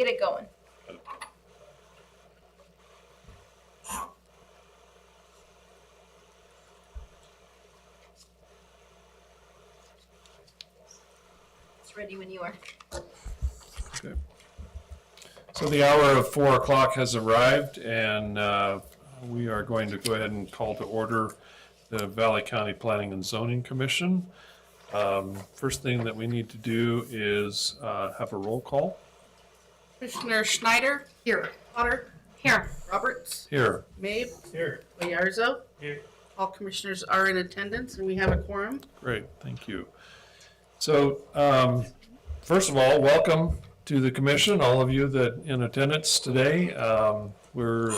get it going. It's ready when you are. Okay. So the hour of 4 o'clock has arrived, and we are going to go ahead and call to order the Valley County Planning and Zoning Commission. First thing that we need to do is have a roll call. Commissioner Schneider. Here. Potter. Here. Roberts. Here. Mabe. Here. Oyarzo. Here. All commissioners are in attendance, and we have a quorum. Great, thank you. So, first of all, welcome to the commission, all of you that in attendance today. We're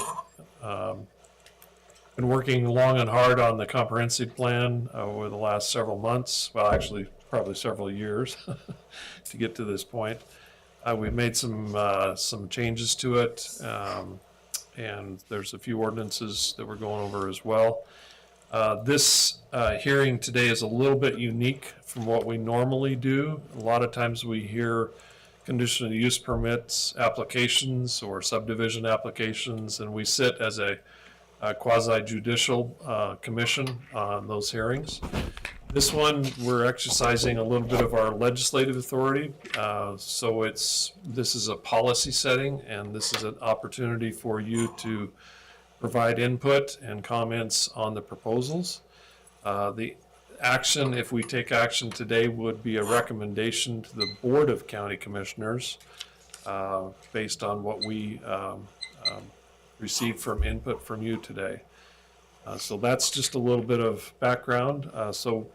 been working long and hard on the comprehensive plan over the last several months. Well, actually, probably several years to get to this point. We've made some changes to it, and there's a few ordinances that we're going over as well. This hearing today is a little bit unique from what we normally do. A lot of times we hear conditional use permits applications or subdivision applications, and we sit as a quasi-judicial commission on those hearings. This one, we're exercising a little bit of our legislative authority, so this is a policy setting, and this is an opportunity for you to provide input and comments on the proposals. The action, if we take action today, would be a recommendation to the Board of County Commissioners based on what we received from input from you today. So that's just a little bit of background. So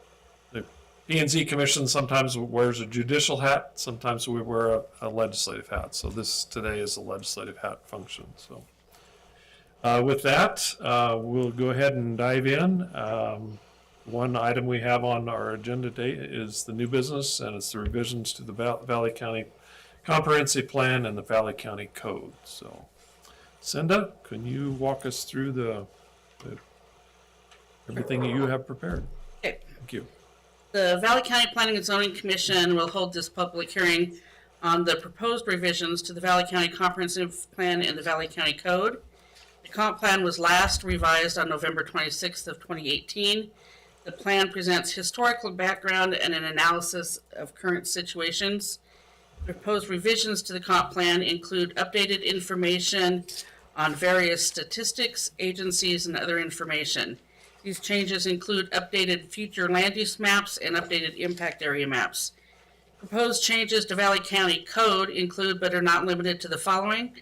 the P&Z Commission sometimes wears a judicial hat, sometimes we wear a legislative hat. So this today is a legislative hat function. So with that, we'll go ahead and dive in. One item we have on our agenda today is the new business, and it's the revisions to the Valley County Comprehensive Plan and the Valley County Code. So Cinda, can you walk us through everything that you have prepared? Okay. Thank you. The Valley County Planning and Zoning Commission will hold this public hearing on the proposed revisions to the Valley County Comprehensive Plan and the Valley County Code. The comp plan was last revised on November 26th of 2018. The plan presents historical background and an analysis of current situations. Proposed revisions to the comp plan include updated information on various statistics, agencies, and other information. These changes include updated future land use maps and updated impact area maps. Proposed changes to Valley County Code include, but are not limited to, the following: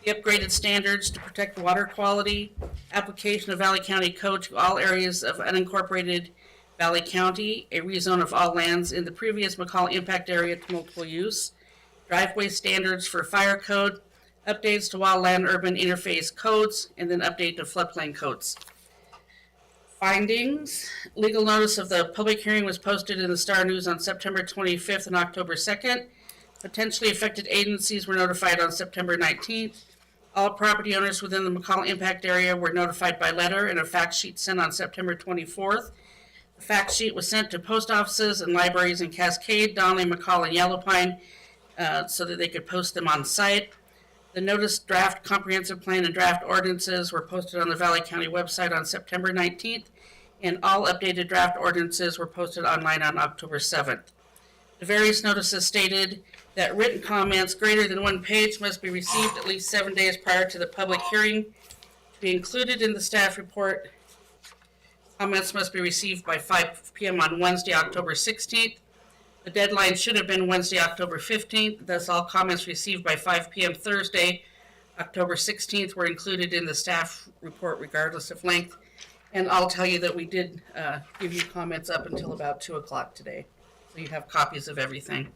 the upgraded standards to protect water quality, application of Valley County Code to all areas of unincorporated Valley County, a rezone of all lands in the previous McCall impact area to multiple use, driveway standards for fire code, updates to wildland urban interface codes, and then update to floodplain codes. Findings: legal notice of the public hearing was posted in the Star News on September 25th and October 2nd. Potentially affected agencies were notified on September 19th. All property owners within the McCall impact area were notified by letter, and a fact sheet sent on September 24th. The fact sheet was sent to post offices and libraries in Cascade, Donley, McCall, and Yellow Pine so that they could post them on site. The notice, draft comprehensive plan, and draft ordinances were posted on the Valley County website on September 19th, and all updated draft ordinances were posted online on October 7th. The various notices stated that written comments greater than 1 page must be received at least 7 days prior to the public hearing to be included in the staff report. Comments must be received by 5 p.m. on Wednesday, October 16th. The deadline should have been Wednesday, October 15th. Thus, all comments received by 5 p.m. Thursday, October 16th, were included in the staff report regardless of length. And I'll tell you that we did give you comments up until about 2 o'clock today. So you have copies of everything.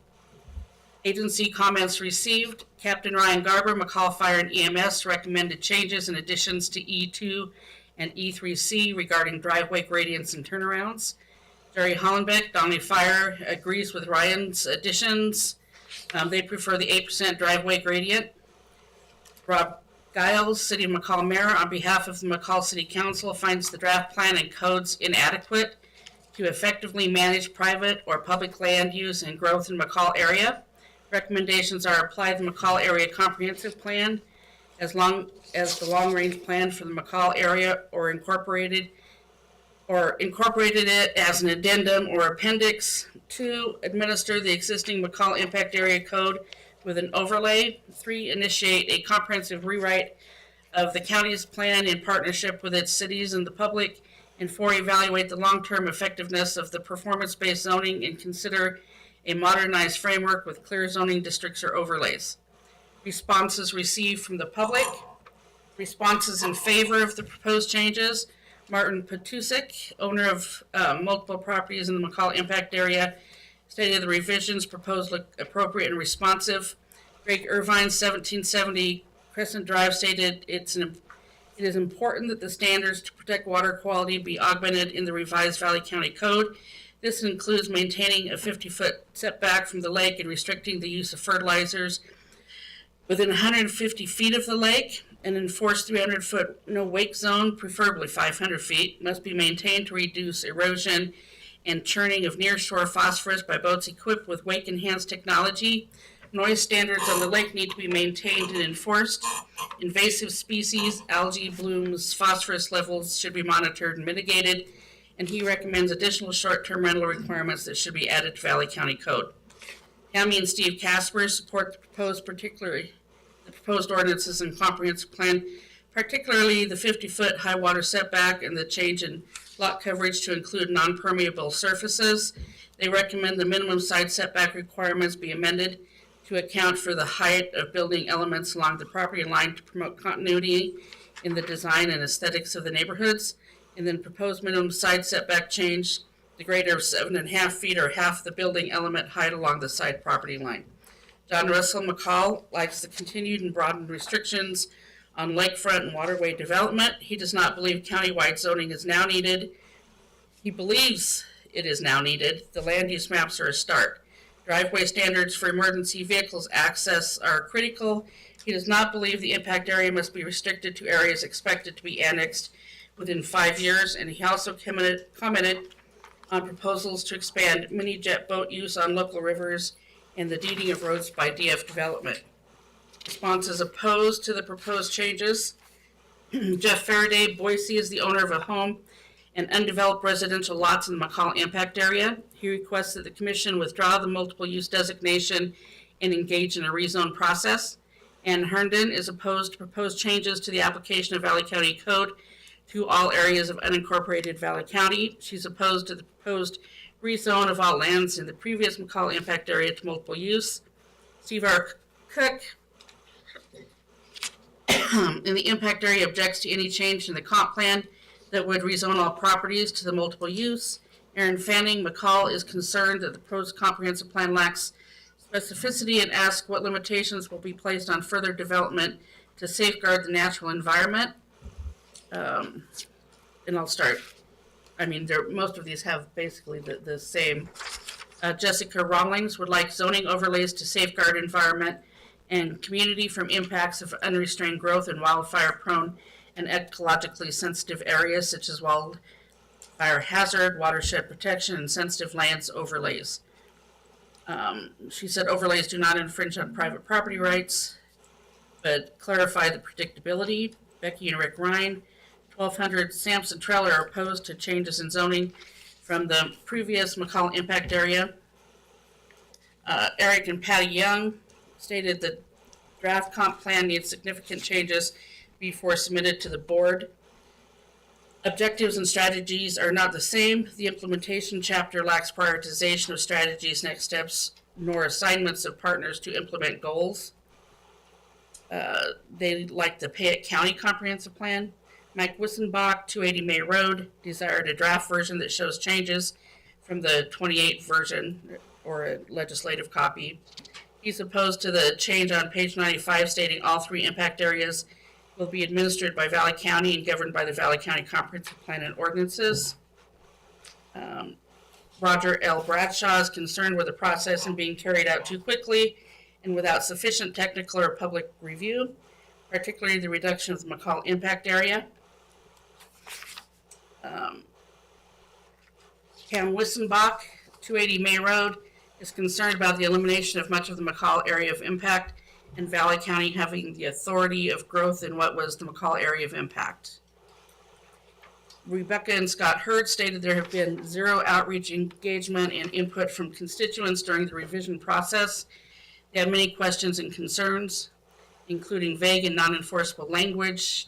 Agency comments received: Captain Ryan Garber, McCall Fire and EMS, recommended changes and additions to E2 and E3C regarding driveway gradients and turnarounds. Jerry Hollenbeck, Donley Fire, agrees with Ryan's additions. They prefer the 8% driveway gradient. Rob Giles, City of McCall Mayor, on behalf of the McCall City Council, finds the draft plan and codes inadequate to effectively manage private or public land use and growth in McCall area. Recommendations are apply the McCall Area Comprehensive Plan as long as the long-range plan for the McCall area or incorporated it as an addendum or appendix. 2, administer the existing McCall Impact Area Code with an overlay. 3, initiate a comprehensive rewrite of the county's plan in partnership with its cities and the public. And 4, evaluate the long-term effectiveness of the performance-based zoning and consider a modernized framework with clear zoning districts or overlays. Responses received from the public. Responses in favor of the proposed changes. Martin Patusik, owner of multiple properties in the McCall Impact Area, stated the revisions proposed look appropriate and responsive. Greg Irvine, 1770 Crescent Drive, stated it is important that the standards to protect water quality be augmented in the revised Valley County Code. This includes maintaining a 50-foot setback from the lake and restricting the use of fertilizers within 150 feet of the lake. An enforced 300-foot no-wake zone, preferably 500 feet, must be maintained to reduce erosion and churning of near-shore phosphorus by boats equipped with wake-enhanced technology. Noise standards on the lake need to be maintained and enforced. Invasive species, algae blooms, phosphorus levels should be monitored and mitigated. And he recommends additional short-term rental requirements that should be added to Valley County Code. Tammy and Steve Casper support the proposed ordinances and comprehensive plan, particularly the 50-foot high water setback and the change in lot coverage to include non-permeable surfaces. They recommend the minimum side setback requirements be amended to account for the height of building elements along the property line to promote continuity in the design and aesthetics of the neighborhoods. And then proposed minimum side setback change, the greater of 7.5 feet or half the building element height along the side property line. John Russell McCall likes the continued and broadened restrictions on lakefront and waterway development. He does not believe countywide zoning is now needed. He believes it is now needed. The land use maps are a start. Driveway standards for emergency vehicles access are critical. He does not believe the impact area must be restricted to areas expected to be annexed within 5 years, and he also commented on proposals to expand mini jet boat use on local rivers and the deeding of roads by DF development. Responses opposed to the proposed changes. Jeff Faraday, Boise, is the owner of a home and undeveloped residential lots in the McCall Impact Area. He requests that the commission withdraw the multiple use designation and engage in a rezone process. Ann Herndon is opposed to proposed changes to the application of Valley County Code to all areas of unincorporated Valley County. She's opposed to the proposed rezone of all lands in the previous McCall Impact Area to multiple use. Steve R. Cook in the impact area objects to any change in the comp plan that would rezone all properties to the multiple use. Aaron Fanning McCall is concerned that the proposed comprehensive plan lacks specificity and asks what limitations will be placed on further development to safeguard the natural environment. And I'll start. I mean, most of these have basically the same. Jessica Rawlings would like zoning overlays to safeguard environment and community from impacts of unrestrained growth in wildfire-prone and ecologically sensitive areas such as wildfire hazard, watershed protection, and sensitive lands overlays. She said overlays do not infringe on private property rights, but clarify the predictability. Becky and Rick Ryan, 1200 Sampson Trail, are opposed to changes in zoning from the previous McCall Impact Area. Eric and Patty Young stated the draft comp plan needs significant changes before submitted to the board. Objectives and strategies are not the same. The implementation chapter lacks prioritization of strategies, next steps, nor assignments of partners to implement goals. They like the Payette County Comprehensive Plan. Mike Wissenbach, 280 May Road, desired a draft version that shows changes from the 28 version or a legislative copy. He's opposed to the change on page 95 stating all 3 impact areas will be administered by Valley County and governed by the Valley County Comprehensive Plan and ordinances. Roger L. Bradshaw is concerned with the process and being carried out too quickly and without sufficient technical or public review, particularly the reduction of the McCall Impact Area. Cam Wissenbach, 280 May Road, is concerned about the elimination of much of the McCall area of impact and Valley County having the authority of growth in what was the McCall area of impact. Rebecca and Scott Hurd stated there have been zero outreach, engagement, and input from constituents during the revision process. They had many questions and concerns, including vague and non-enforceable language,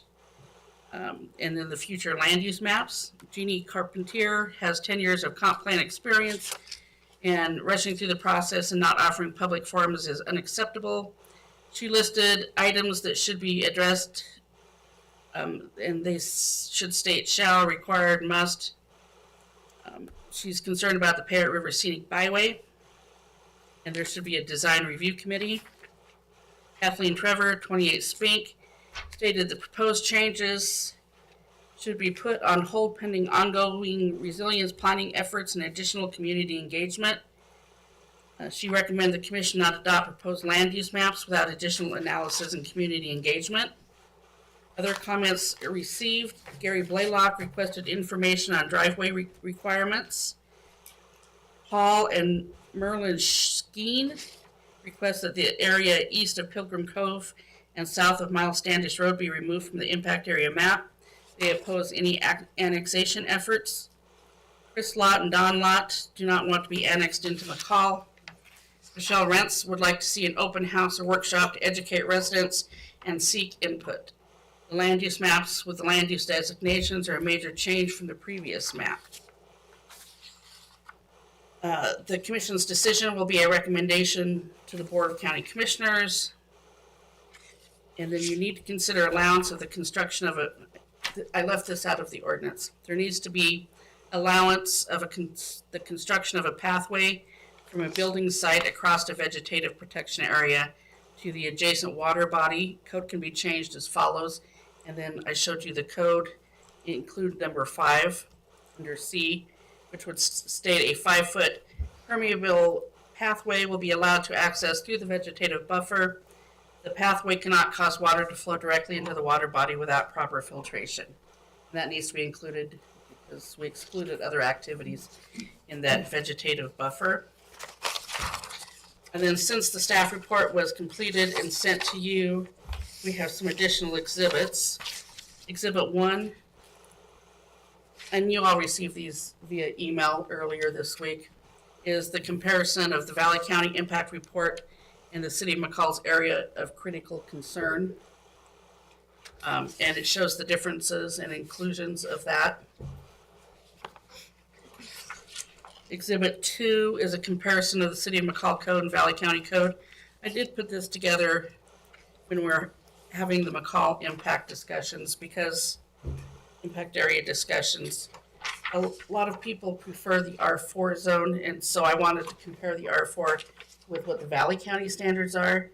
and then the future land use maps. Jeannie Carpentier has 10 years of comp plan experience, and rushing through the process and not offering public forums is unacceptable. She listed items that should be addressed, and they should state shall, required, must. She's concerned about the Parrot River Scenic Byway, and there should be a design review committee. Kathleen Trevor, 28 Spink, stated the proposed changes should be put on hold pending ongoing resilience planning efforts and additional community engagement. She recommended the commission not adopt proposed land use maps without additional analysis and community engagement. Other comments received: Gary Blaylock requested information on driveway requirements. Paul and Merlin Skeen request that the area east of Pilgrim Cove and south of Miles Standish Road be removed from the impact area map. They oppose any annexation efforts. Chris Lott and Don Lott do not want to be annexed into McCall. Michelle Rentz would like to see an open house or workshop to educate residents and seek input. The land use maps with the land use designations are a major change from the previous map. The commission's decision will be a recommendation to the Board of County Commissioners. And then you need to consider allowance of the construction of I left this out of the ordinance. There needs to be allowance of the construction of a pathway from a building site across a vegetative protection area to the adjacent water body. Code can be changed as follows. And then I showed you the code. It included number 5 under C, which would state a 5-foot permeable pathway will be allowed to access through the vegetative buffer. The pathway cannot cause water to flow directly into the water body without proper filtration. And that needs to be included because we excluded other activities in that vegetative buffer. And then since the staff report was completed and sent to you, we have some additional exhibits. Exhibit 1, and you all received these via email earlier this week, is the comparison of the Valley County Impact Report in the City of McCall's area of critical concern. And it shows the differences and inclusions of that. Exhibit 2 is a comparison of the City of McCall Code and Valley County Code. I did put this together when we're having the McCall impact discussions, because impact area discussions, a lot of people prefer the R4 zone, and so I wanted to compare the R4 with what the Valley County standards are.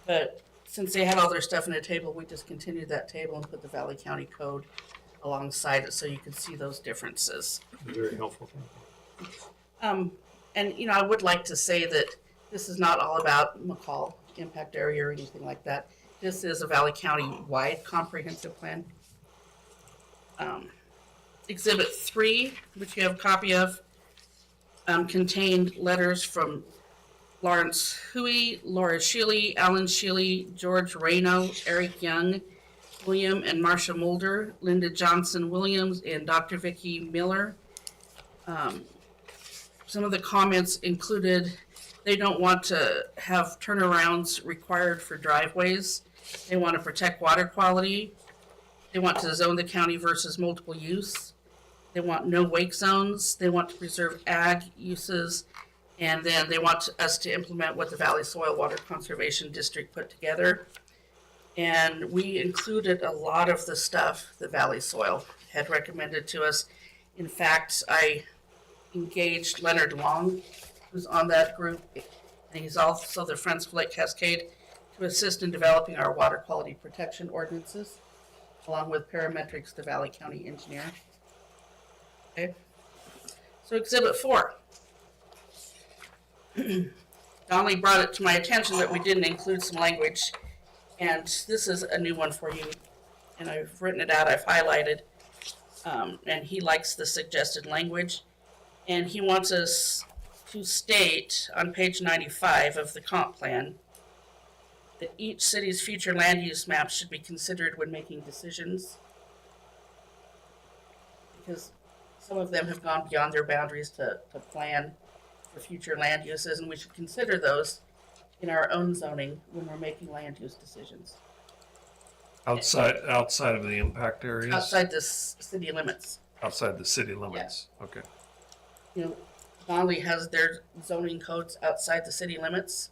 But since they had all their stuff in a table, we just continued that table and put the Valley County Code alongside it so you could see those differences. Very helpful. And you know, I would like to say that this is not all about McCall impact area or anything like that. This is a Valley County-wide comprehensive plan. Exhibit 3, which you have a copy of, contained letters from Lawrence Huey, Laura Shealy, Alan Shealy, George Reno, Eric Young, William and Marcia Mulder, Linda Johnson Williams, and Dr. Vicki Miller. Some of the comments included they don't want to have turnarounds required for driveways. They want to protect water quality. They want to zone the county versus multiple use. They want no wake zones. They want to preserve ag uses. And then they want us to implement what the Valley Soil Water Conservation District put together. And we included a lot of the stuff the Valley Soil had recommended to us. In fact, I engaged Leonard Long, who's on that group, and he's also the Friends of Lake Cascade, to assist in developing our water quality protection ordinances, along with parametrics, the Valley County engineer. Okay. So Exhibit 4. Donnelly brought it to my attention that we didn't include some language, and this is a new one for you, and I've written it out, I've highlighted, and he likes the suggested language, and he wants us to state on page 95 of the comp plan that each city's future land use map should be considered when making decisions, because some of them have gone beyond their boundaries to plan for future land uses, and we should consider those in our own zoning when we're making land use decisions Outside of the impact areas? outside the city limits. Outside the city limits, okay. You know, Donnelly has their zoning codes outside the city limits.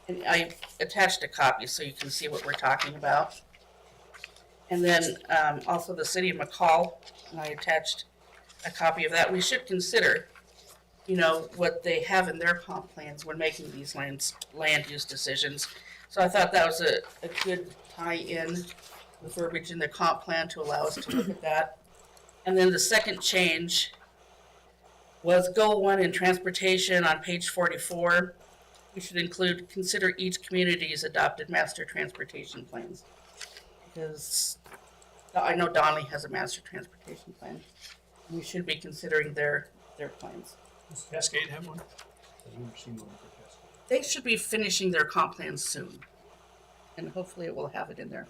And I attached a copy so you can see what we're talking about. And then also the city of McCall, I attached a copy of that. We should consider, you know, what they have in their comp plans when making these land use decisions. So I thought that was a good tie-in with verbiage in the comp plan to allow us to look at that. And then the second change was goal 1 in transportation on page 44. We should include, consider each community's adopted master transportation plans. Because I know Donnelly has a master transportation plan. We should be considering their plans. Does Cascade have one? I've never seen one for Cascade. They should be finishing their comp plans soon. And hopefully it will have it in there.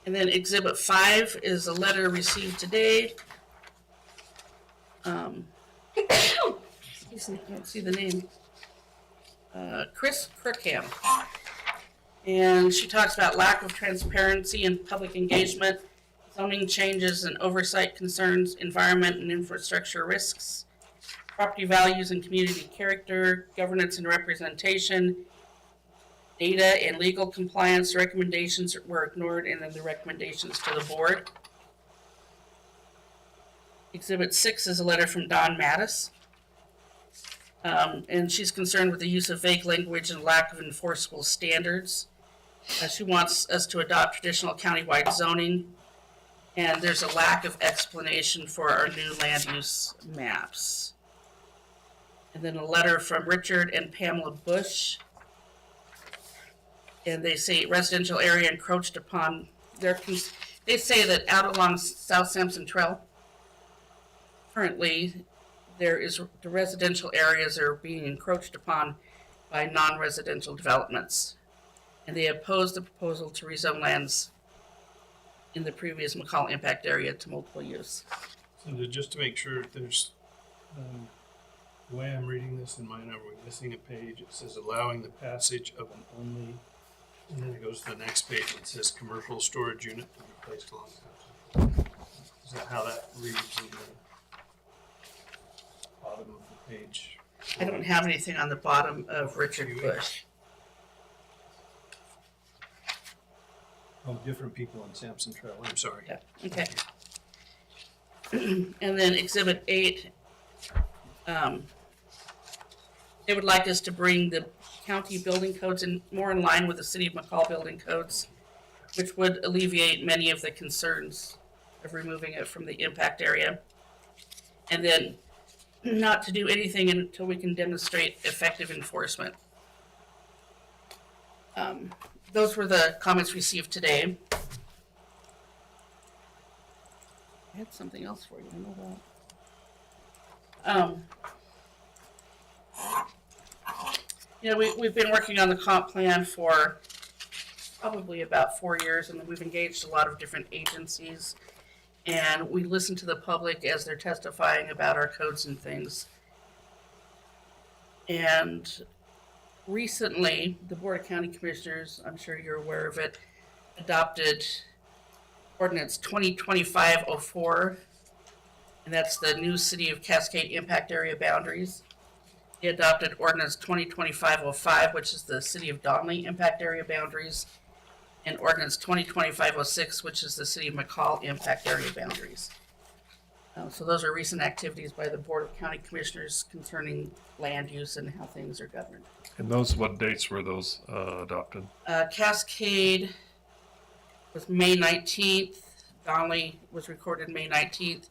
And then Exhibit 5 is a letter received today. Excuse me, I can't see the name. Chris Crookham. And she talks about lack of transparency and public engagement, zoning changes and oversight concerns, environment and infrastructure risks, property values and community character, governance and representation, data and legal compliance recommendations were ignored, and then the recommendations to the board. Exhibit 6 is a letter from Don Mattis. And she's concerned with the use of vague language and lack of enforceable standards. She wants us to adopt traditional countywide zoning, and there's a lack of explanation for our new land use maps. And then a letter from Richard and Pamela Bush. And they say residential area encroached upon they say that out along South Sampson Trail, currently the residential areas are being encroached upon by non-residential developments. And they oppose the proposal to rezone lands in the previous McCall impact area to multiple use. So just to make sure, there's, the way I'm reading this in mine, are we missing a page? It says allowing the passage of an only, and then it goes to the next page and it says commercial storage unit to be placed along the. Is that how that reads in the bottom of the page? I don't have anything on the bottom of Richard Bush. Oh, different people on Sampson Trail, I'm sorry. Yeah, okay. And then Exhibit 8, they would like us to bring the county building codes in more in line with the city of McCall building codes, which would alleviate many of the concerns of removing it from the impact area. And then not to do anything until we can demonstrate effective enforcement. Those were the comments received today. I had something else for you, I know that. You know, we've been working on the comp plan for probably about 4 years, and we've engaged a lot of different agencies, and we listen to the public as they're testifying about our codes and things. And recently, the Board of County Commissioners, I'm sure you're aware of it, adopted Ordinance 2025-04, and that's the new City of Cascade impact area boundaries. They adopted Ordinance 2025-05, which is the City of Donnelly impact area boundaries, and Ordinance 2025-06, which is the City of McCall impact area boundaries. So those are recent activities by the Board of County Commissioners concerning land use and how things are governed. And those, what dates were those adopted? Cascade was May 19th. Donnelly was recorded May 19th.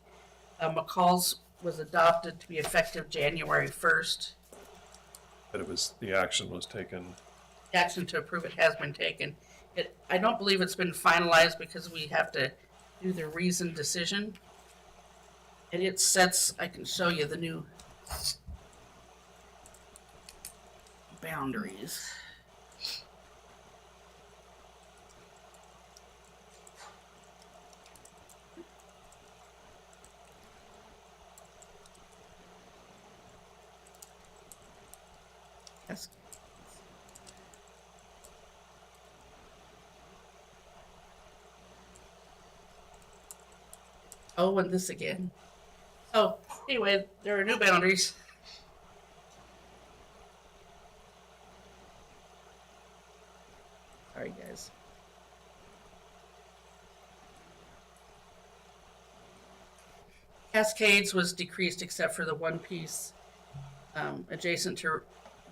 McCall's was adopted to be effective January 1st. That it was, the action was taken. Action to approve it has been taken. I don't believe it's been finalized because we have to do the reasoned decision. And it sets, I can show you the new boundaries. Yes. Oh, and this again. Oh, anyway, there are new boundaries. Sorry, guys. Cascades was decreased except for the one piece adjacent to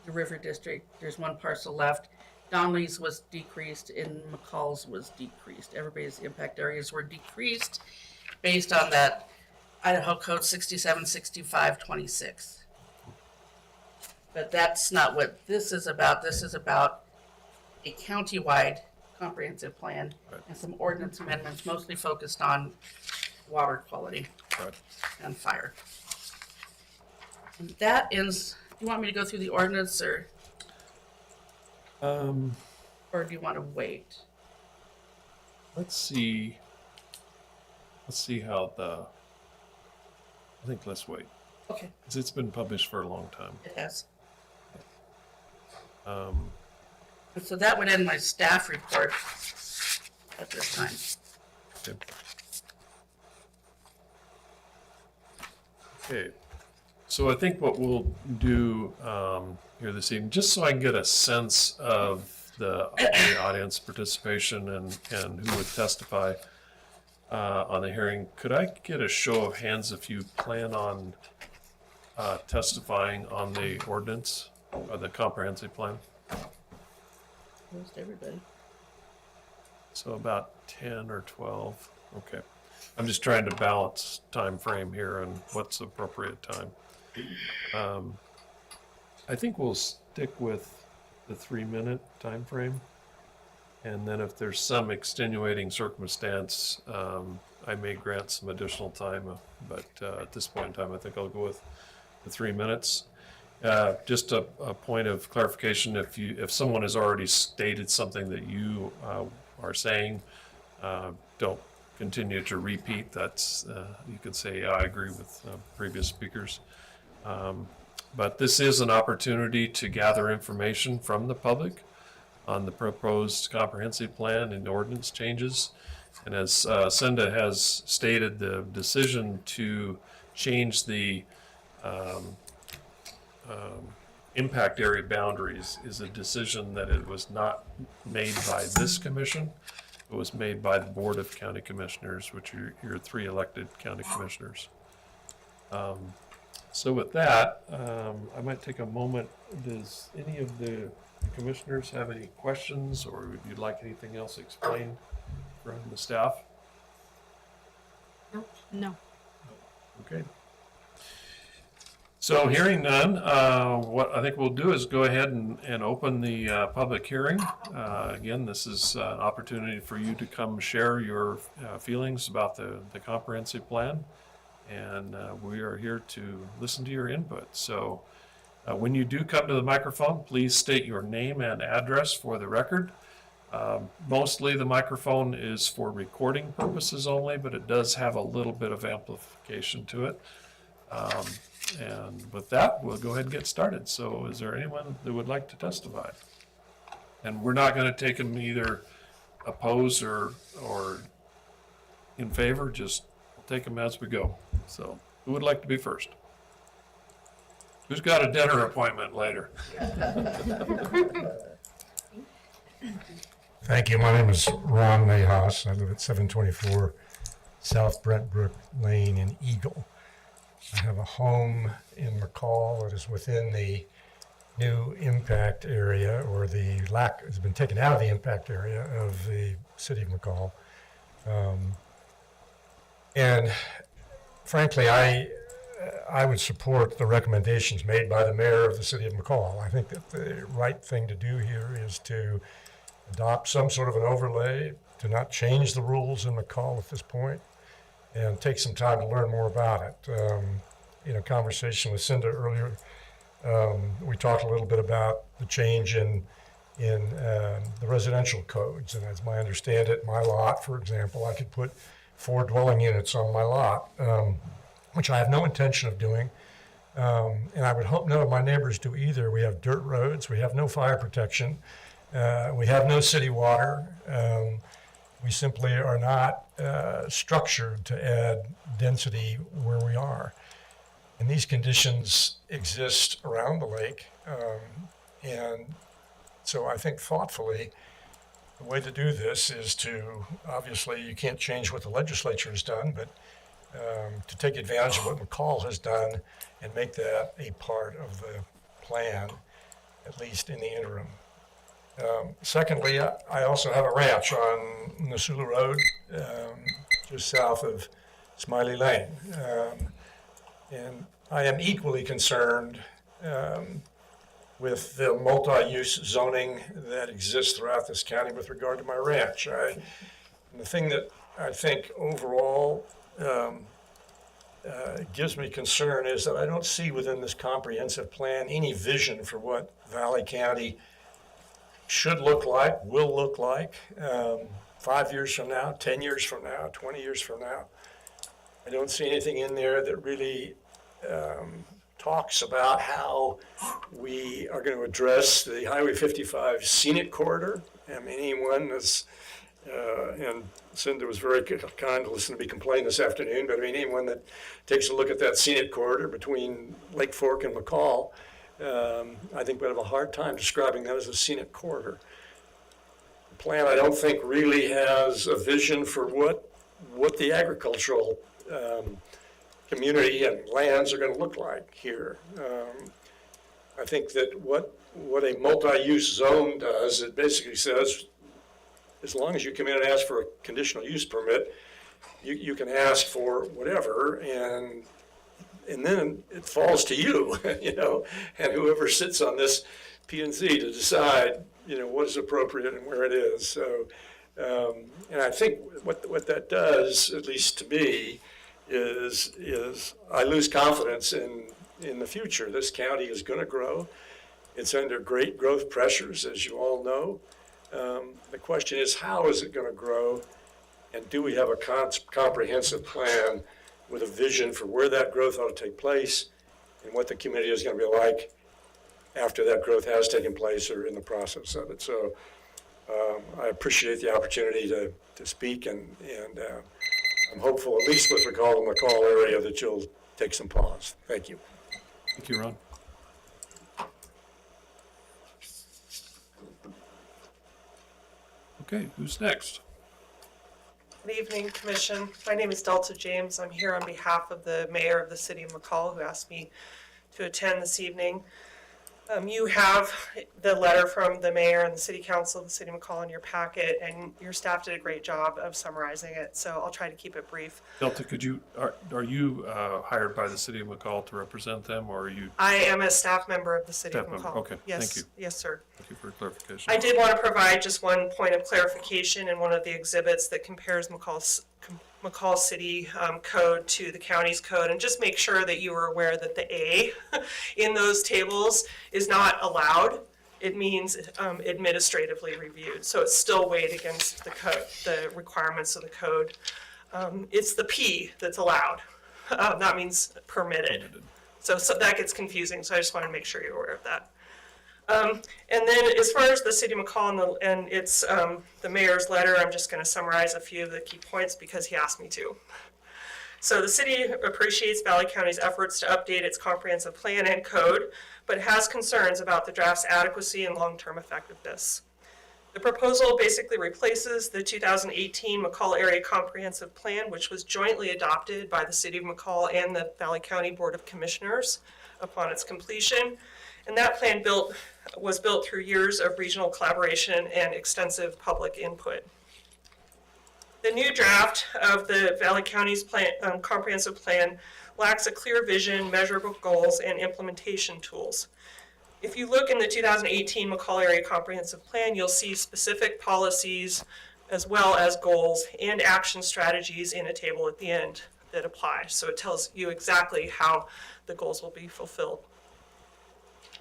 the river district. There's one parcel left. Donley's was decreased and McCall's was decreased. Everybody's impact areas were decreased based on that Idaho Code 676526. But that's not what this is about. This is about a countywide comprehensive plan and some ordinance amendments mostly focused on water quality and fire. And that ends, do you want me to go through the ordinance or do you want to wait? Let's see how I think let's wait, Okay, because it's been published for a long time. it has. Um, And so that would end my staff report at this time. okay. Okay, so I think what we'll do here this evening, just so I can get a sense of the audience participation and who would testify on the hearing, could I get a show of hands if you plan on testifying on the ordinance or the comprehensive plan? Most everybody. So about 10 or 12, okay. I'm just trying to balance time frame here and what's appropriate time. I think we'll stick with the 3-minute time frame. And then if there's some extenuating circumstance, I may grant some additional time, but at this point in time, I think I'll go with the 3 minutes. Just a point of clarification, if someone has already stated something that you are saying, don't continue to repeat. That's you could say, I agree with previous speakers. But this is an opportunity to gather information from the public on the proposed comprehensive plan and ordinance changes. And as Senda has stated, the decision to change the impact area boundaries is a decision that it was not made by this commission. It was made by the Board of County Commissioners, which are your 3 elected county commissioners. So with that, I might take a moment. Does any of the commissioners have any questions, or would you like anything else explained from the staff? No. Okay. So hearing none, what I think we'll do is go ahead and open the public hearing. Again, this is an opportunity for you to come share your feelings about the comprehensive plan. And we are here to listen to your input. So when you do come to the microphone, please state your name and address for the record. Mostly the microphone is for recording purposes only, but it does have a little bit of amplification to it. And with that, we'll go ahead and get started. So is there anyone that would like to testify? And we're not going to take them either opposed or in favor, just take them as we go. So who would like to be first? Who's got a dinner appointment later? Thank you. My name is Ron Mayhaus. I live at 724 South Brentbrook Lane in Eagle. I have a home in McCall that is within the new impact area, or the lack has been taken out of the impact area of the city of McCall. And frankly, I would support the recommendations made by the mayor of the city of McCall. I think that the right thing to do here is to adopt some sort of an overlay, to not change the rules in McCall at this point, and take some time to learn more about it. In a conversation with Cinda earlier, we talked a little bit about the change in the residential codes. And as I understand it, my lot, for example, I could put 4 dwelling units on my lot, which I have no intention of doing. And I would hope none of my neighbors do either. We have dirt roads, we have no fire protection, we have no city water. We simply are not structured to add density where we are. And these conditions exist around the lake. And so I think thoughtfully, the way to do this is to, obviously you can't change what the legislature has done, but to take advantage of what McCall has done and make that a part of the plan, at least in the interim. Secondly, I also have a ranch on Nisula Road, just south of Smiley Lane. And I am equally concerned with the multi-use zoning that exists throughout this county with regard to my ranch. And the thing that I think overall gives me concern is that I don't see within this comprehensive plan any vision for what Valley County should look like, will look like 5 years from now, 10 years from now, 20 years from now. I don't see anything in there that really talks about how we are going to address the Highway 55 scenic corridor. I mean, anyone that's, and Cinda was very kind to listen to me complain this afternoon, but I mean, anyone that takes a look at that scenic corridor between Lake Fork and McCall, I think we have a hard time describing that as a scenic corridor. The plan, I don't think, really has a vision for what the agricultural community and lands are going to look like here. I think that what a multi-use zone does, it basically says, as long as you come in and ask for a conditional use permit, you can ask for whatever, and then it falls to you, you know, and whoever sits on this P&Z to decide, you know, what is appropriate and where it is. So, and I think what that does, at least to me, is I lose confidence in the future. This county is going to grow. It's under great growth pressures, as you all know. The question is, how is it going to grow? And do we have a comprehensive plan with a vision for where that growth ought to take place and what the community is going to be like after that growth has taken place or in the process of it? So I appreciate the opportunity to speak, and I'm hopeful, at least with regard to the McCall area, that you'll take some pause. Thank you. Thank you, Ron. Okay, who's next? Good evening, Commission. My name is Delta James. I'm here on behalf of the Mayor of the City of McCall, who asked me to attend this evening. You have the letter from the Mayor and the City Council of the City of McCall in your packet, and your staff did a great job of summarizing it, so I'll try to keep it brief. Delta, are you hired by the city of McCall to represent them, or are you? I am a staff member of the City of Staff member, McCall. okay, Yes, thank you. yes, sir. Thank you for clarification. I did want to provide just one point of clarification in one of the exhibits that compares McCall City code to the county's code, and just make sure that you are aware that the A in those tables is not allowed. It means administratively reviewed, so it's still weighed against the code, the requirements of the code. It's the P that's allowed. That means permitted. So that gets confusing, so I just wanted to make sure you're aware of that. And then as far as the City of McCall and it's the mayor's letter, I'm just going to summarize a few of the key points because he asked me to. So the city appreciates Valley County's efforts to update its comprehensive plan and code, but has concerns about the draft's adequacy and long-term effectiveness. The proposal basically replaces the 2018 McCall Area Comprehensive Plan, which was jointly adopted by the City of McCall and the Valley County Board of Commissioners upon its completion. And that plan was built through years of regional collaboration and extensive public input. The new draft of the Valley County's comprehensive plan lacks a clear vision, measurable goals, and implementation tools. If you look in the 2018 McCall Area Comprehensive Plan, you'll see specific policies, as well as goals and action strategies in a table at the end that apply. So it tells you exactly how the goals will be fulfilled.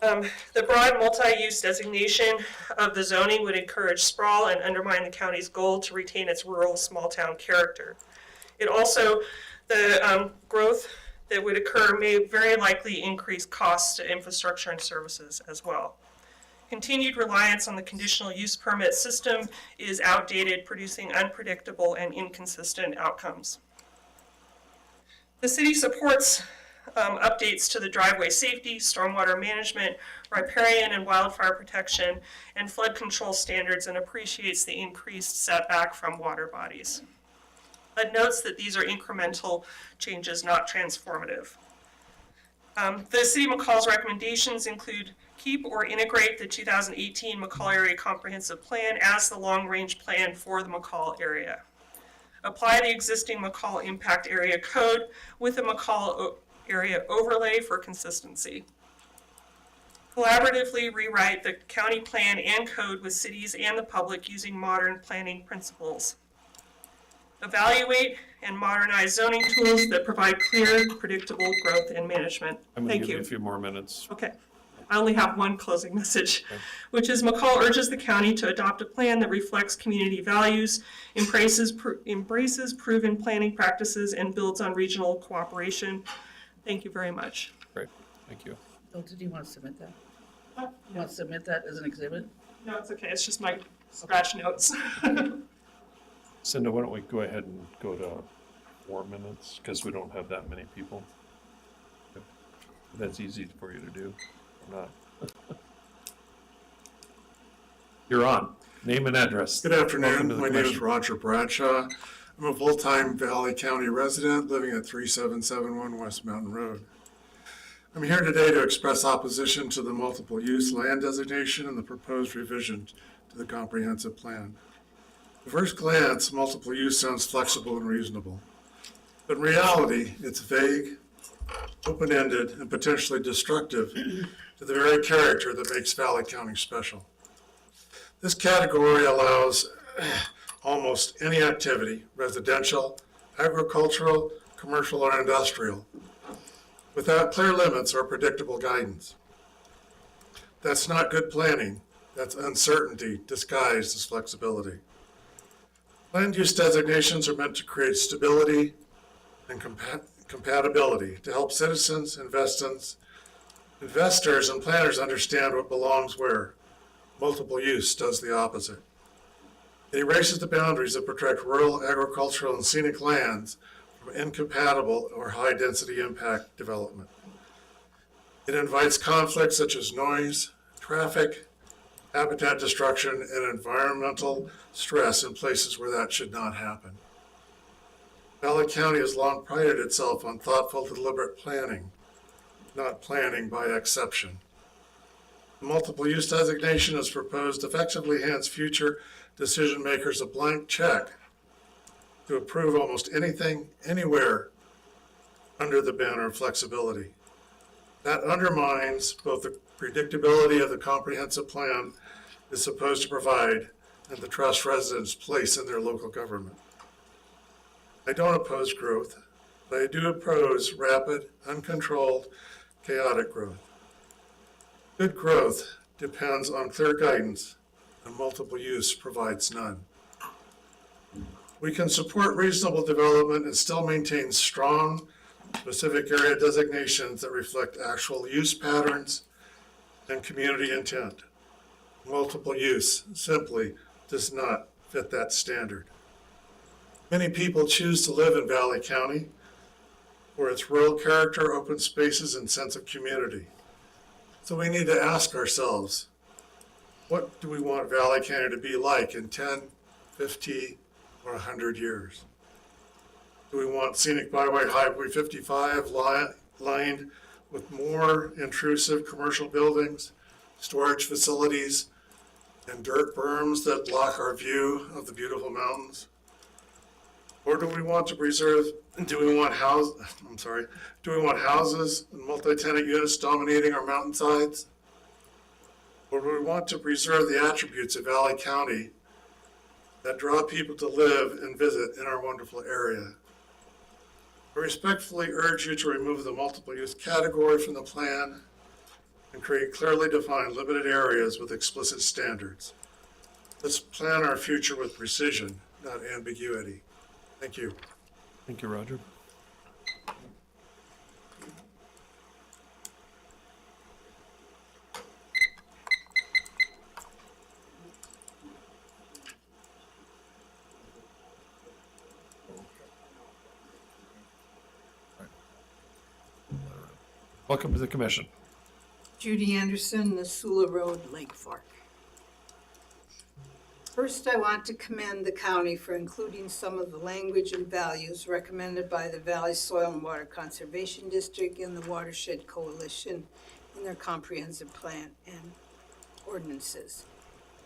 The broad multi-use designation of the zoning would encourage sprawl and undermine the county's goal to retain its rural small-town character. It also, the growth that would occur may very likely increase costs to infrastructure and services as well. Continued reliance on the conditional use permit system is outdated, producing unpredictable and inconsistent outcomes. The city supports updates to the driveway safety, stormwater management, riparian and wildfire protection, and flood control standards, and appreciates the increased setback from water bodies. But notes that these are incremental changes, not transformative. The City of McCall's recommendations include keep or integrate the 2018 McCall Area Comprehensive Plan as the long-range plan for the McCall area. Apply the existing McCall Impact Area Code with the McCall area overlay for consistency. Collaboratively rewrite the county plan and code with cities and the public using modern planning principles. Evaluate and modernize zoning tools that provide clear, predictable growth and management. I'm going to Thank give you you. a few more minutes. Okay. I only have one closing message, Okay. which is McCall urges the county to adopt a plan that reflects community values, embraces proven planning practices, and builds on regional cooperation. Thank you very much. Great, thank you. Oh, did you want to submit that? You want to submit that as an exhibit? No, it's okay. It's just my scratch notes. Cinda, why don't we go ahead and go to 4 minutes, because we don't have that many people. If that's easy for you to do, or not. You're on. Name and address. Good Welcome to afternoon. the My name is commission. Roger Bradshaw. I'm a full-time Valley County resident living at 3771 West Mountain Road. I'm here today to express opposition to the multiple use land designation and the proposed revision to the comprehensive plan. At first glance, multiple use sounds flexible and reasonable. But in reality, it's vague, open-ended, and potentially destructive to the very character that makes Valley County special. This category allows almost any activity, residential, agricultural, commercial, or industrial, without clear limits or predictable guidance. That's not good planning. That's uncertainty disguised as flexibility. Land use designations are meant to create stability and compatibility to help citizens, investors, and planners understand what belongs where. Multiple use does the opposite. It erases the boundaries that protect rural, agricultural, and scenic lands from incompatible or high-density impact development. It invites conflicts such as noise, traffic, habitat destruction, and environmental stress in places where that should not happen. Valley County has long prided itself on thoughtful, deliberate planning, not planning by exception. The multiple use designation as proposed effectively hands future decision makers a blank check to approve almost anything, anywhere, under the banner of flexibility. That undermines both the predictability of the comprehensive plan is supposed to provide and the trust residents place in their local government. I don't oppose growth, but I do oppose rapid, uncontrolled, chaotic growth. Good growth depends on clear guidance, and multiple use provides none. We can support reasonable development and still maintain strong, specific area designations that reflect actual use patterns and community intent. Multiple use simply does not fit that standard. Many people choose to live in Valley County for its rural character, open spaces, and sense of community. So we need to ask ourselves, what do we want Valley County to be like in 10, 50, or 100 years? Do we want scenic byway Highway 55 lined with more intrusive commercial buildings, storage facilities, and dirt berms that block our view of the beautiful mountains? Or do we want to preserve, do we want houses and multi-tenant units dominating our mountainsides? Or do we want to preserve the attributes of Valley County that draw people to live and visit in our wonderful area. I respectfully urge you to remove the multiple use category from the plan and create clearly defined limited areas with explicit standards. Let's plan our future with precision, not ambiguity. Thank you. Thank you, Roger. Welcome to the commission. Judy Anderson, Nisula Road, Lake Fork. First, I want to commend the county for including some of the language and values recommended by the Valley Soil and Water Conservation District and the Watershed Coalition in their comprehensive plan and ordinances.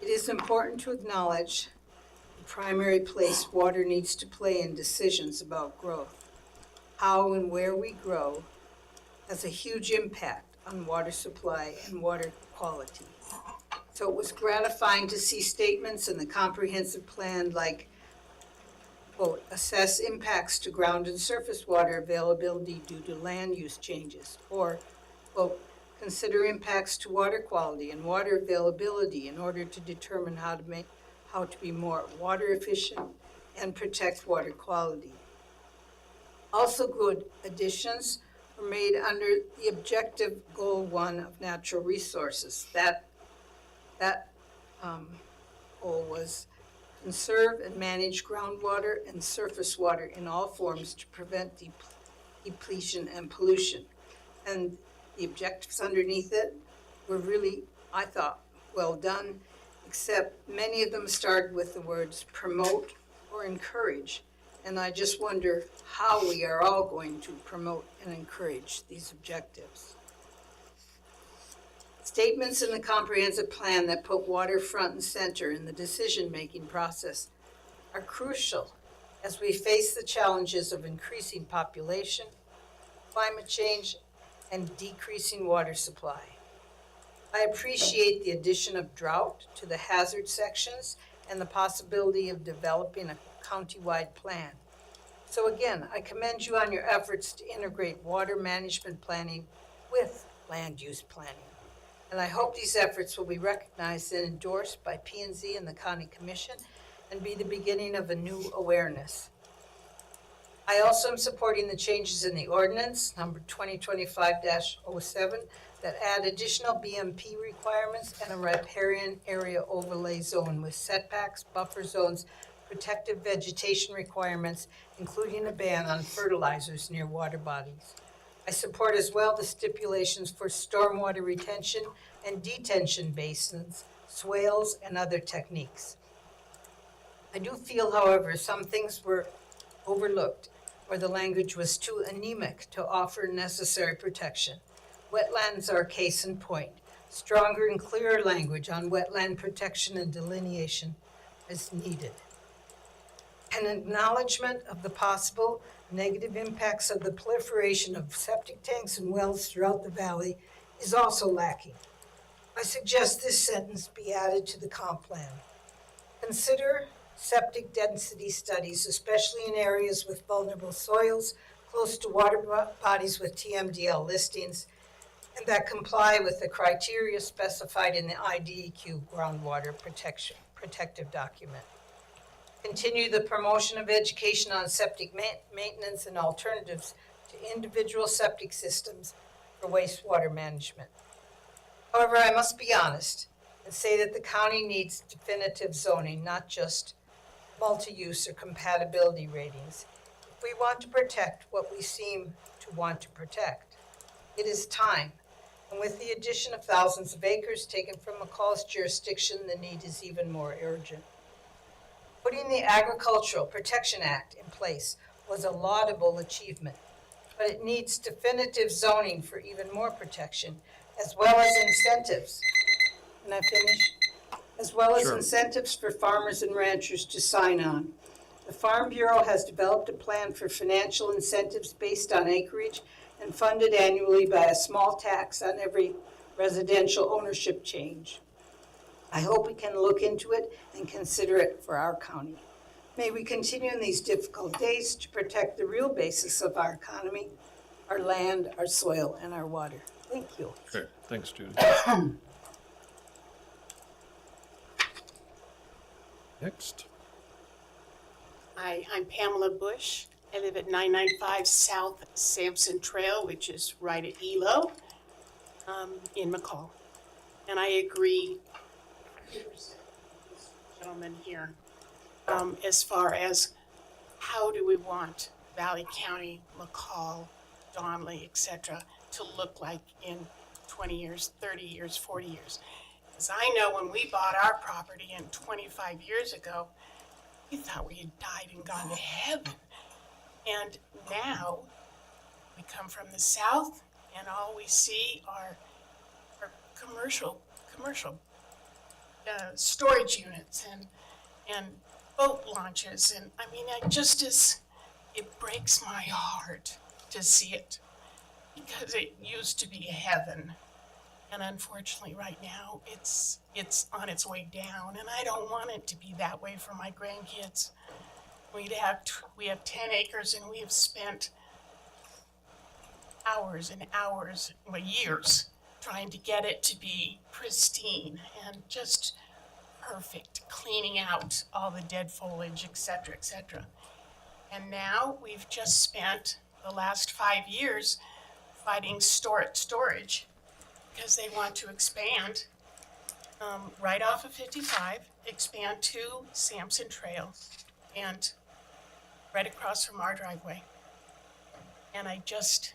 It is important to acknowledge the primary place water needs to play in decisions about growth. How and where we grow has a huge impact on water supply and water quality. So it was gratifying to see statements in the comprehensive plan like, quote, assess impacts to ground and surface water availability due to land use changes, or, quote, consider impacts to water quality and water availability in order to determine how to be more water efficient and protect water quality. Also good additions were made under the objective goal 1 of natural resources. That goal was conserve and manage groundwater and surface water in all forms to prevent depletion and pollution. And the objectives underneath it were really, I thought, well done, except many of them started with the words promote or encourage. And I just wonder how we are all going to promote and encourage these objectives. Statements in the comprehensive plan that put water front and center in the decision-making process are crucial as we face the challenges of increasing population, climate change, and decreasing water supply. I appreciate the addition of drought to the hazard sections and the possibility of developing a county-wide plan. So again, I commend you on your efforts to integrate water management planning with land use planning. And I hope these efforts will be recognized and endorsed by P&Z and the County Commission and be the beginning of a new awareness. I also am supporting the changes in the ordinance, number 2025-07, that add additional BMP requirements and a riparian area overlay zone with setbacks, buffer zones, protective vegetation requirements, including a ban on fertilizers near water bodies. I support as well the stipulations for stormwater retention and detention basins, swales, and other techniques. I do feel, however, some things were overlooked or the language was too anemic to offer necessary protection. Wetlands are a case in point. Stronger and clearer language on wetland protection and delineation is needed. An acknowledgement of the possible negative impacts of the proliferation of septic tanks and wells throughout the valley is also lacking. I suggest this sentence be added to the comp plan. Consider septic density studies, especially in areas with vulnerable soils, close to water bodies with TMDL listings, and that comply with the criteria specified in the IDEQ groundwater protective document. Continue the promotion of education on septic maintenance and alternatives to individual septic systems for wastewater management. However, I must be honest and say that the county needs definitive zoning, not just multi-use or compatibility ratings. If we want to protect what we seem to want to protect, it is time. And with the addition of thousands of acres taken from McCall's jurisdiction, the need is even more urgent. Putting the Agricultural Protection Act in place was a laudable achievement, but it needs definitive zoning for even more protection, as well as incentives. Can I finish? As well as Sure. incentives for farmers and ranchers to sign on. The Farm Bureau has developed a plan for financial incentives based on acreage and funded annually by a small tax on every residential ownership change. I hope we can look into it and consider it for our county. May we continue in these difficult days to protect the real basis of our economy, our land, our soil, and our water. Thank you. Okay, thanks, Judy. Next. Hi, I'm Pamela Bush. I live at 995 South Sampson Trail, which is right at Elo, in McCall. And I agree with this gentleman here, as far as how do we want Valley County, McCall, Donley, etc., to look like in 20 years, 30 years, 40 years. Because I know when we bought our property in 25 years ago, we thought we had died and gone to heaven. And now we come from the south and all we see are commercial storage units and boat launches. And I mean, it breaks my heart to see it, because it used to be a heaven. And unfortunately, right now, it's on its way down, and I don't want it to be that way for my grandkids. We have 10 acres, and we have spent hours and hours, well, years, trying to get it to be pristine and just perfect, cleaning out all the dead foliage, etc., etc. And now we've just spent the last 5 years fighting storage, because they want to expand right off of 55, expand to Sampson Trail, and right across from our driveway. And I just,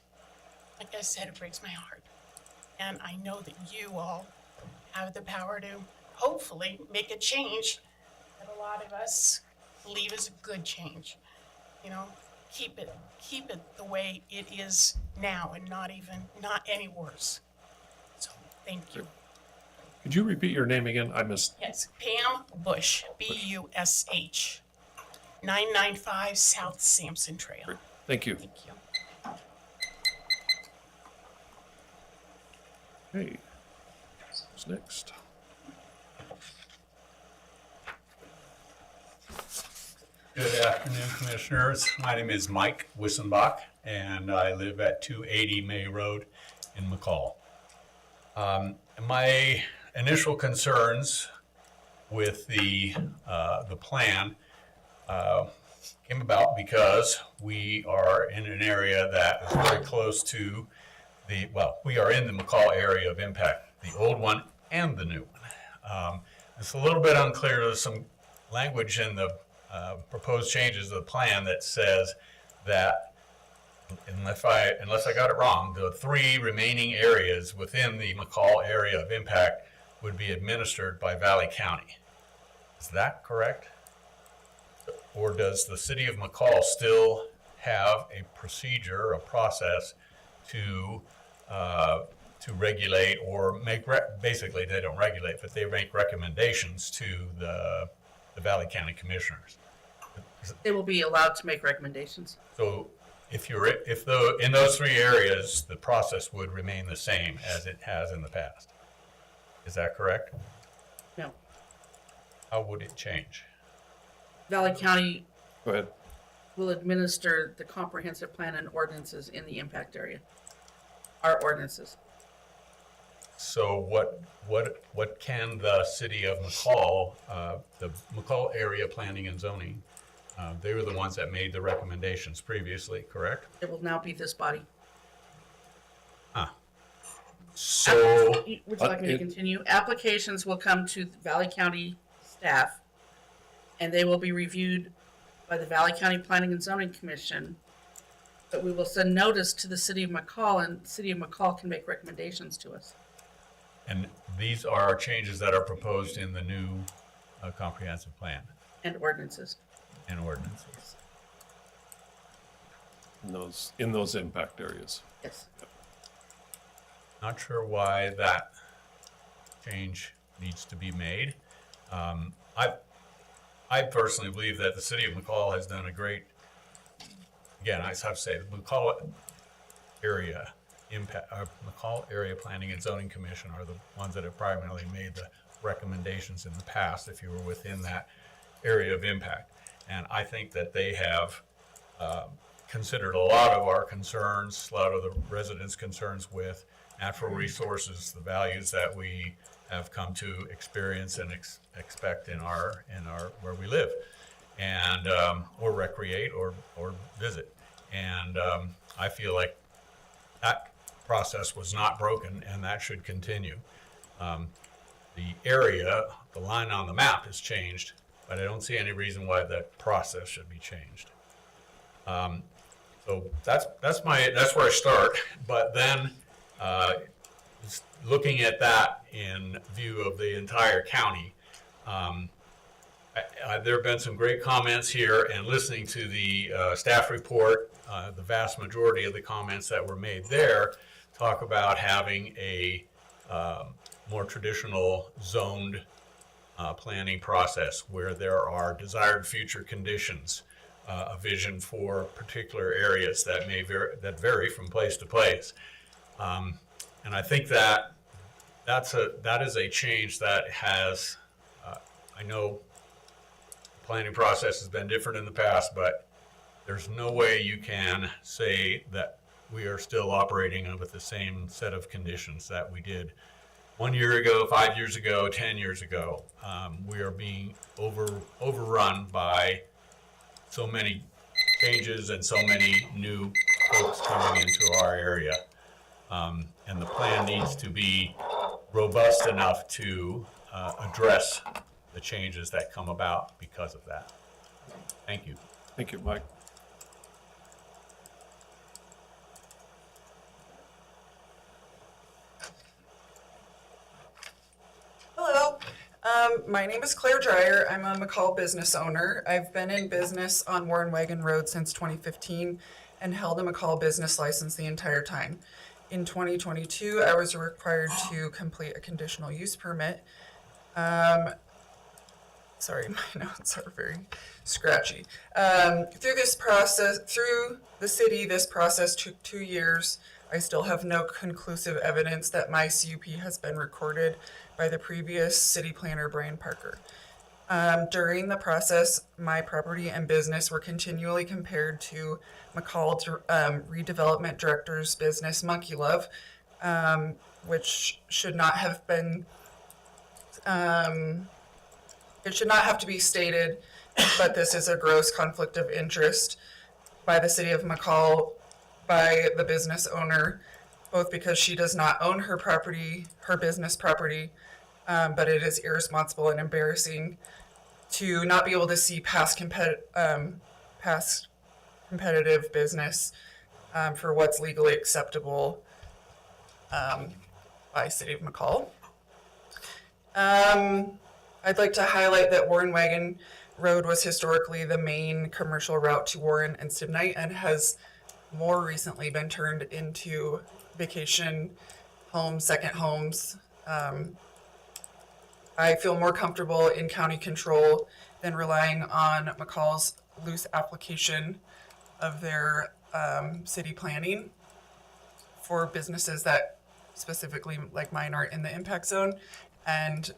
like I said, it breaks my heart. And I know that you all have the power to hopefully make a change that a lot of us believe is a good change. You know, keep it the way it is now and not any worse. So, thank you. Could you repeat your name again? I missed. Yes, Pam Bush, Bush, 995 South Sampson Trail. Thank you. Thank you. Okay. Who's next? Good afternoon, Commissioners. My name is Mike Wissenbach, and I live at 280 May Road in McCall. My initial concerns with the plan came about because we are in an area that is very close to we are in the McCall area of impact, the old one and the new one. It's a little bit unclear. There's some language in the proposed changes of the plan that says that, unless I got it wrong, the 3 remaining areas within the McCall area of impact would be administered by Valley County. Is that correct? Or does the city of McCall still have a procedure, a process to regulate or basically they don't regulate, but they make recommendations to the Valley County Commissioners? They will be allowed to make recommendations. So in those 3 areas, the process would remain the same as it has in the past. Is that correct? No. How would it change? Valley County Go ahead. will administer the comprehensive plan and ordinances in the impact area. Our ordinances. So what can the city of McCall, the McCall area planning and zoning, they were the ones that made the recommendations previously, correct? It will now be this body. So, Would you like me to continue? Applications will come to the Valley County staff, and they will be reviewed by the Valley County Planning and Zoning Commission. But we will send notice to the city of McCall, and the city of McCall can make recommendations to us. and these are changes that are proposed in the new comprehensive plan And ordinances. and ordinances. In those impact areas. Yes. Not sure why that change needs to be made. I personally believe that the city of McCall has done a great, again, I have to say, the McCall area Planning and Zoning Commission are the ones that have primarily made the recommendations in the past if you were within that area of impact. And I think that they have considered a lot of our concerns, a lot of the residents' concerns with natural resources, the values that we have come to experience and expect in our where we live, and or recreate or visit. And I feel like that process was not broken, and that should continue. The area, the line on the map has changed, but I don't see any reason why that process should be changed. So that's where I start. But then just looking at that in view of the entire county, there have been some great comments here, and listening to the staff report, the vast majority of the comments that were made there talk about having a more traditional zoned planning process where there are desired future conditions, a vision for particular areas that vary from place to place. And I think that is a change that has, I know the planning process has been different in the past, but there's no way you can say that we are still operating with the same set of conditions that we did 1 year ago, 5 years ago, 10 years ago. We are being overrun by so many changes and so many new folks coming into our area. And the plan needs to be robust enough to address the changes that come about because of that. Thank you. Thank you, Mike. Hello, my name is Claire Dreyer. I'm a McCall business owner. I've been in business on Warren Wagon Road since 2015 and held a McCall business license the entire time. In 2022, I was required to complete a conditional use permit. Sorry, my notes are very scratchy. Through the city, this process took 2 years. I still have no conclusive evidence that my CUP has been recorded by the previous city planner, Brian Parker. During the process, my property and business were continually compared to McCall redevelopment director's business, Monkey Love, which should not have been, it should not have to be stated, but this is a gross conflict of interest by the city of McCall, by the business owner, both because she does not own her property, her business property, but it is irresponsible and embarrassing to not be able to see past competitive business for what's legally acceptable by City of McCall. I'd like to highlight that Warren Wagon Road was historically the main commercial route to Warren and Stibnite and has more recently been turned into vacation homes, second homes. I feel more comfortable in county control than relying on McCall's loose application of their city planning for businesses that specifically like mine are in the impact zone. And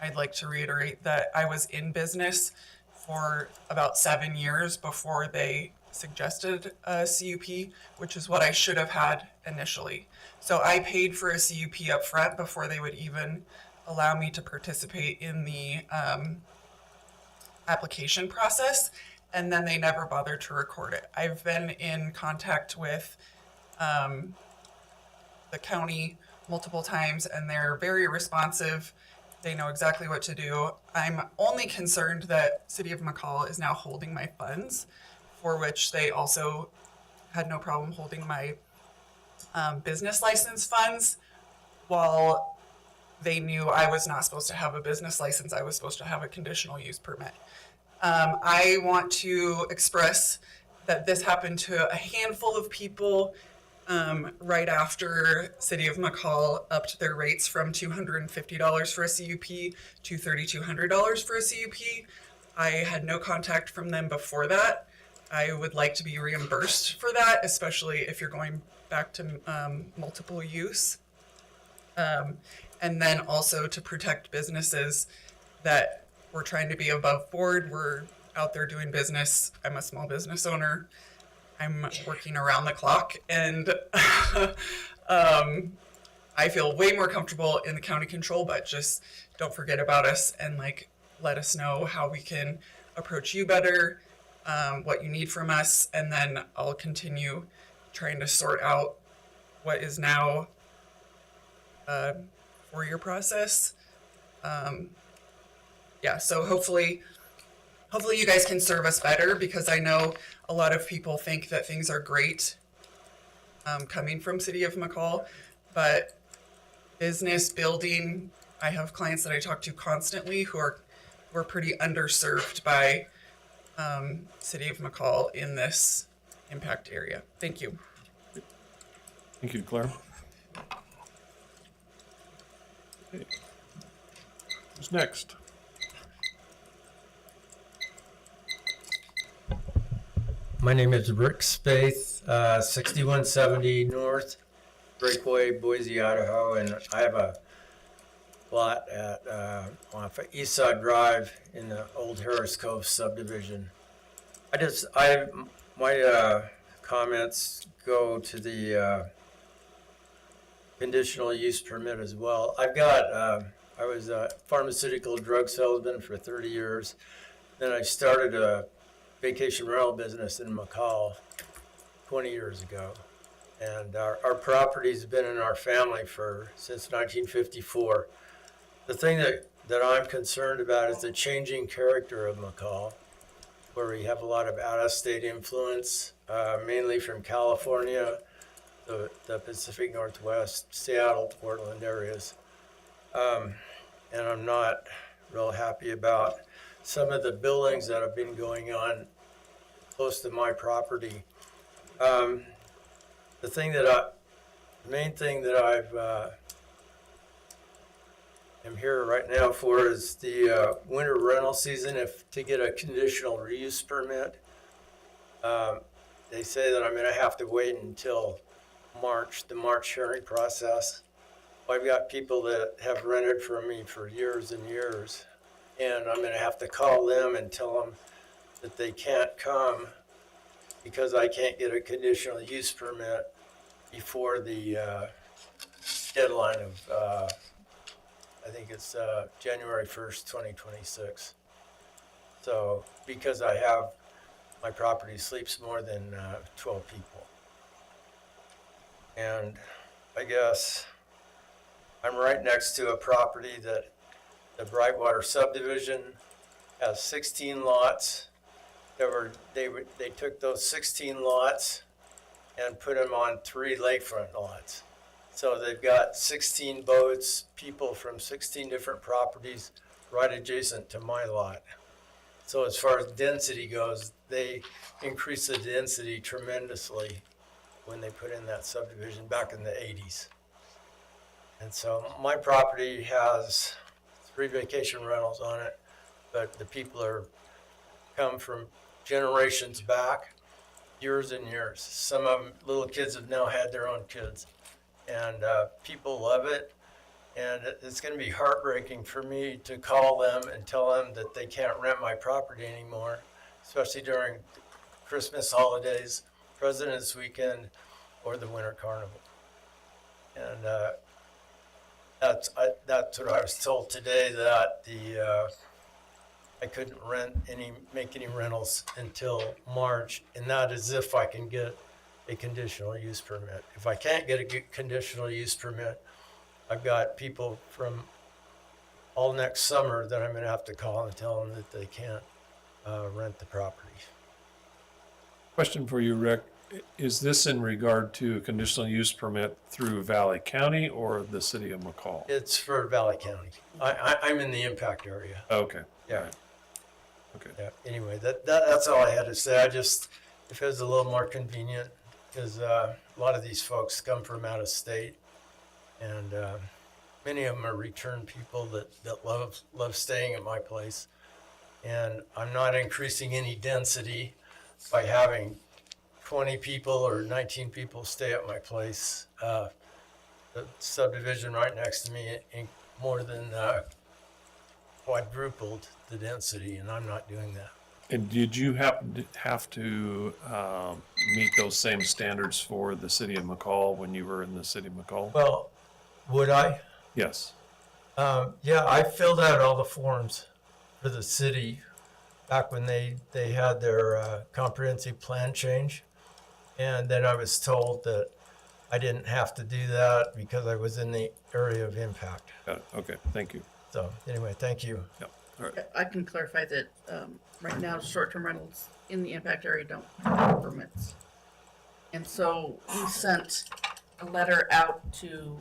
I'd like to reiterate that I was in business for about 7 years before they suggested a CUP, which is what I should have had initially. So I paid for a CUP up front before they would even allow me to participate in the application process, and then they never bothered to record it. I've been in contact with the county multiple times, and they're very responsive. They know exactly what to do. I'm only concerned that City of McCall is now holding my funds, for which they also had no problem holding my business license funds, while they knew I was not supposed to have a business license. I was supposed to have a conditional use permit. I want to express that this happened to a handful of people right after City of McCall upped their rates from $250 for a CUP to $3,200 for a CUP. I had no contact from them before that. I would like to be reimbursed for that, especially if you're going back to multiple use. and then also to protect businesses that we're trying to be above board. We're out there doing business. I'm a small business owner. I'm working around the clock, and I feel way more comfortable in the county control, but just don't forget about us and like let us know how we can approach you better, what you need from us, and then I'll continue trying to sort out what is now a 4-year process. Yeah, so hopefully you guys can serve us better, because I know a lot of people think that things are great coming from City of McCall, but business building, I have clients that I talk to constantly who are pretty underserved by City of McCall in this impact area. Thank you. Thank you, Claire. Okay. Who's next? My name is Rick Spaeth, 6170 North Breakaway, Boise, Idaho, and I have a lot at off of East Side Drive in the old Harris Cove subdivision. My comments go to the conditional use permit as well. I was a pharmaceutical drug salesman for 30 years. Then I started a vacation rental business in McCall 20 years ago. And our property's been in our family since 1954. The thing that I'm concerned about is the changing character of McCall, where we have a lot of out-of-state influence, mainly from California, the Pacific Northwest, Seattle, Portland areas. And I'm not real happy about some of the buildings that have been going on close to my property. The main thing that I've am here right now for is the winter rental season. To get a conditional reuse permit, they say that I'm going to have to wait until March, the March hearing process. I've got people that have rented from me for years and years, and I'm going to have to call them and tell them that they can't come because I can't get a conditional use permit before the deadline of, I think it's January 1st, 2026. So, because my property sleeps more than 12 people. And I guess I'm right next to a property that the Brightwater subdivision has 16 lots. They took those 16 lots and put them on 3 lakefront lots. So they've got 16 boats, people from 16 different properties right adjacent to my lot. So as far as density goes, they increased the density tremendously when they put in that subdivision back in the 80s. And so my property has 3 vacation rentals on it, but the people come from generations back, years and years. Some of them, little kids, have now had their own kids. And people love it. And it's going to be heartbreaking for me to call them and tell them that they can't rent my property anymore, especially during Christmas holidays, President's Weekend, or the Winter Carnival. And that's what I was told today, that I couldn't make any rentals until March, and that is if I can get a conditional use permit. If I can't get a conditional use permit, I've got people from all next summer that I'm going to have to call and tell them that they can't rent the property. Question for you, Rick. Is this in regard to a conditional use permit through Valley County or the City of McCall? It's for Valley County. I'm in the impact area. Okay. Yeah. Right. Okay. Yeah. Anyway, that's all I had to say. If it was a little more convenient, because a lot of these folks come from out of state, and many of them are return people that love staying at my place. And I'm not increasing any density by having 20 people or 19 people stay at my place. the subdivision right next to me more than quadrupled the density, and I'm not doing that. And did you have to meet those same standards for the city of McCall when you were in the city of McCall? Well, would I? Yes. Yeah, I filled out all the forms for the city back when they had their comprehensive plan change. And then I was told that I didn't have to do that because I was in the area of impact. Got it. Okay. Thank you. So anyway, thank you. Yep. All right. I can clarify that right now, short-term rentals in the impact area don't have permits. And so we sent a letter out to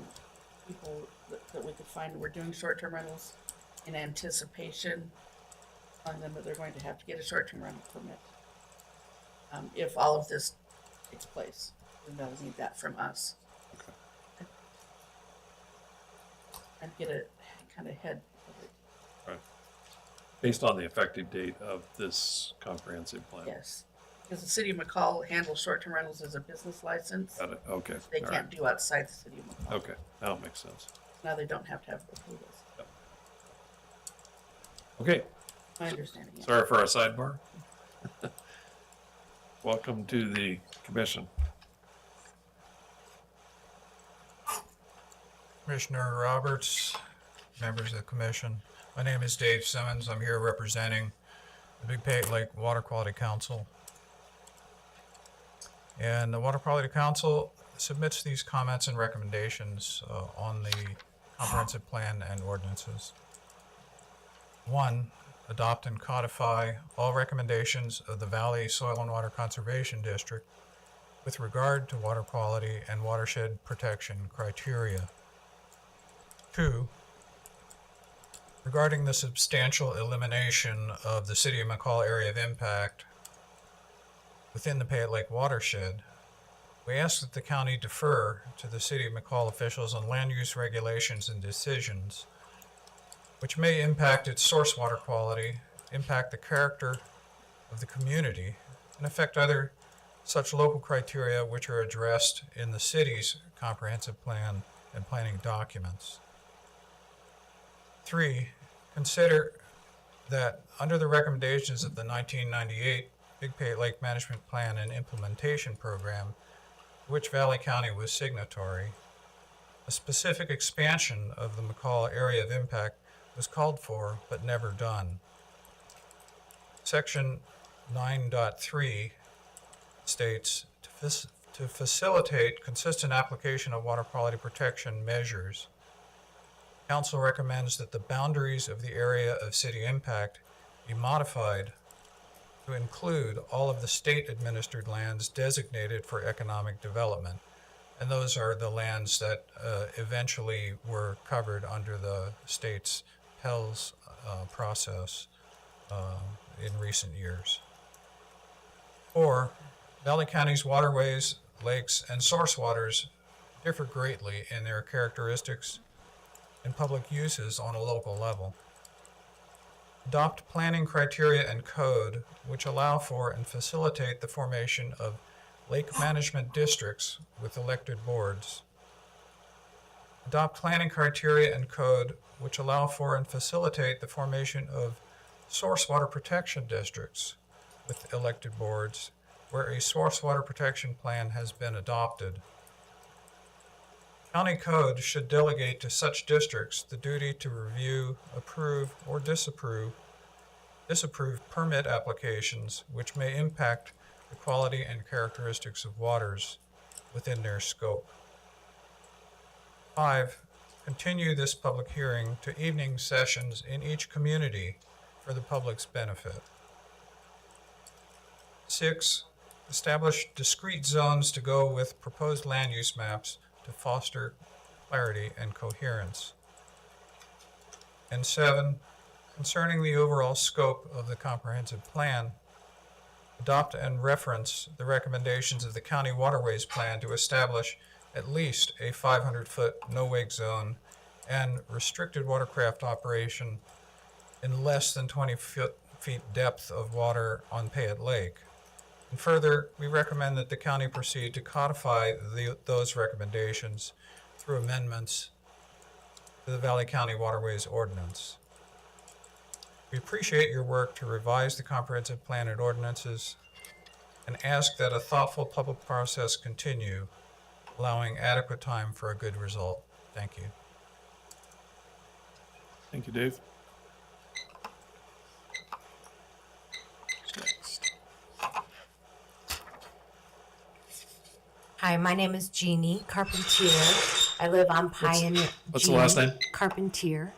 people that we could find who were doing short-term rentals in anticipation, telling them that they're going to have to get a short-term rental permit if all of this takes place. And they'll need that from us. Okay. And get a kind of head of it. All right. Based on the effective date of this comprehensive plan. Yes, because the city of McCall handles short-term rentals as a business license. Got it. Okay. They All can't do outside the city of McCall. right. Okay. Now it makes sense. Now they don't have to have approvals. Okay. My understanding. Yeah. Sorry for our sidebar. Welcome to the commission. Commissioner Roberts, members of the commission. My name is Dave Simmons. I'm here representing the Big Pate Lake Water Quality Council. And the Water Quality Council submits these comments and recommendations on the comprehensive plan and ordinances. 1, adopt and codify all recommendations of the Valley Soil and Water Conservation District with regard to water quality and watershed protection criteria. 2, regarding the substantial elimination of the City of McCall area of impact within the Payette Lake watershed, we ask that the county defer to the City of McCall officials on land use regulations and decisions which may impact its source water quality, impact the character of the community, and affect other such local criteria which are addressed in the city's comprehensive plan and planning documents. 3, consider that under the recommendations of the 1998 Big Payette Lake Management Plan and Implementation Program, which Valley County was signatory, a specific expansion of the McCall area of impact was called for but never done. Section 9.3 states, to facilitate consistent application of water quality protection measures, Council recommends that the boundaries of the area of city impact be modified to include all of the state-administered lands designated for economic development. And those are the lands that eventually were covered under the state's PELS process in recent years. 4, Valley County's waterways, lakes, and source waters differ greatly in their characteristics and public uses on a local level. Adopt planning criteria and code which allow for and facilitate the formation of lake management districts with elected boards. Adopt planning criteria and code which allow for and facilitate the formation of source water protection districts with elected boards where a source water protection plan has been adopted. County code should delegate to such districts the duty to review, approve, or disapprove permit applications which may impact the quality and characteristics of waters within their scope. 5, continue this public hearing to evening sessions in each community for the public's benefit. 6, establish discrete zones to go with proposed land use maps to foster clarity and coherence. And 7, concerning the overall scope of the comprehensive plan, adopt and reference the recommendations of the County Waterways Plan to establish at least a 500-foot no-wake zone and restricted watercraft operation in less than 20 feet depth of water on Payette Lake. And further, we recommend that the county proceed to codify those recommendations through through amendments to the Valley County Waterways Ordinance. We appreciate your work to revise the comprehensive plan and ordinances and ask that a thoughtful public process continue, allowing adequate time for a good result. Thank you. Thank you, Dave. Next. Hi, my name is Jeannie Carpentier. I live on Pioneer. What's the last Jeannie name? Carpentier.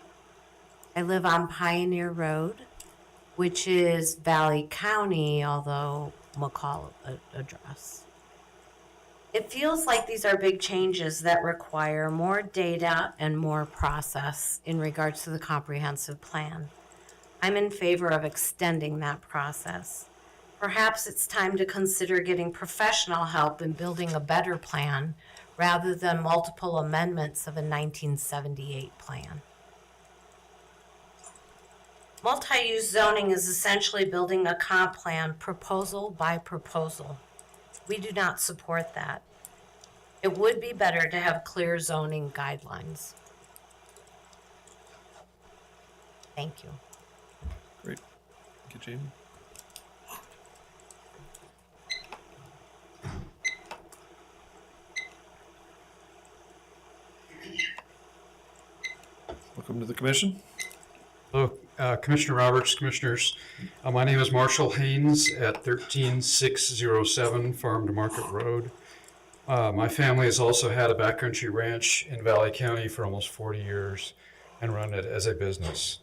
I live on Pioneer Road, which is Valley County, although McCall address. It feels like these are big changes that require more data and more process in regards to the comprehensive plan. I'm in favor of extending that process. Perhaps it's time to consider getting professional help in building a better plan rather than multiple amendments of a 1978 plan. Multi-use zoning is essentially building a comp plan proposal by proposal. We do not support that. It would be better to have clear zoning guidelines. Thank you. Great. Thank you, Jamie. Welcome to the commission. Hello, Commissioner Roberts, Commissioners. My name is Marshall Haynes at 13607 Farm to Market Road. My family has also had a backcountry ranch in Valley County for almost 40 years and run it as a business.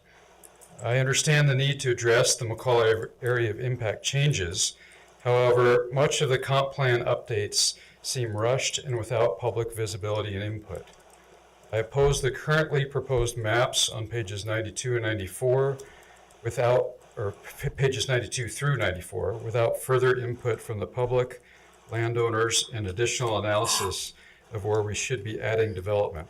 I understand the need to address the McCall area of impact changes. However, much of the comp plan updates seem rushed and without public visibility and input. I oppose the currently proposed maps on pages 92 and 94 pages 92 through 94 without further input from the public, landowners, and additional analysis of where we should be adding development.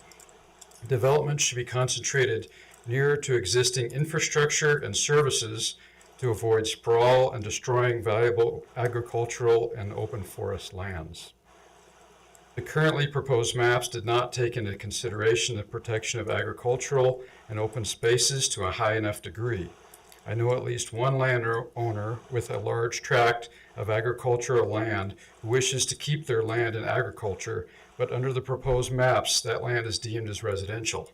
Development should be concentrated nearer to existing infrastructure and services to avoid sprawl and destroying valuable agricultural and open forest lands. The currently proposed maps did not take into consideration the protection of agricultural and open spaces to a high enough degree. I know at least one landowner with a large tract of agricultural land who wishes to keep their land in agriculture, but under the proposed maps, that land is deemed as residential.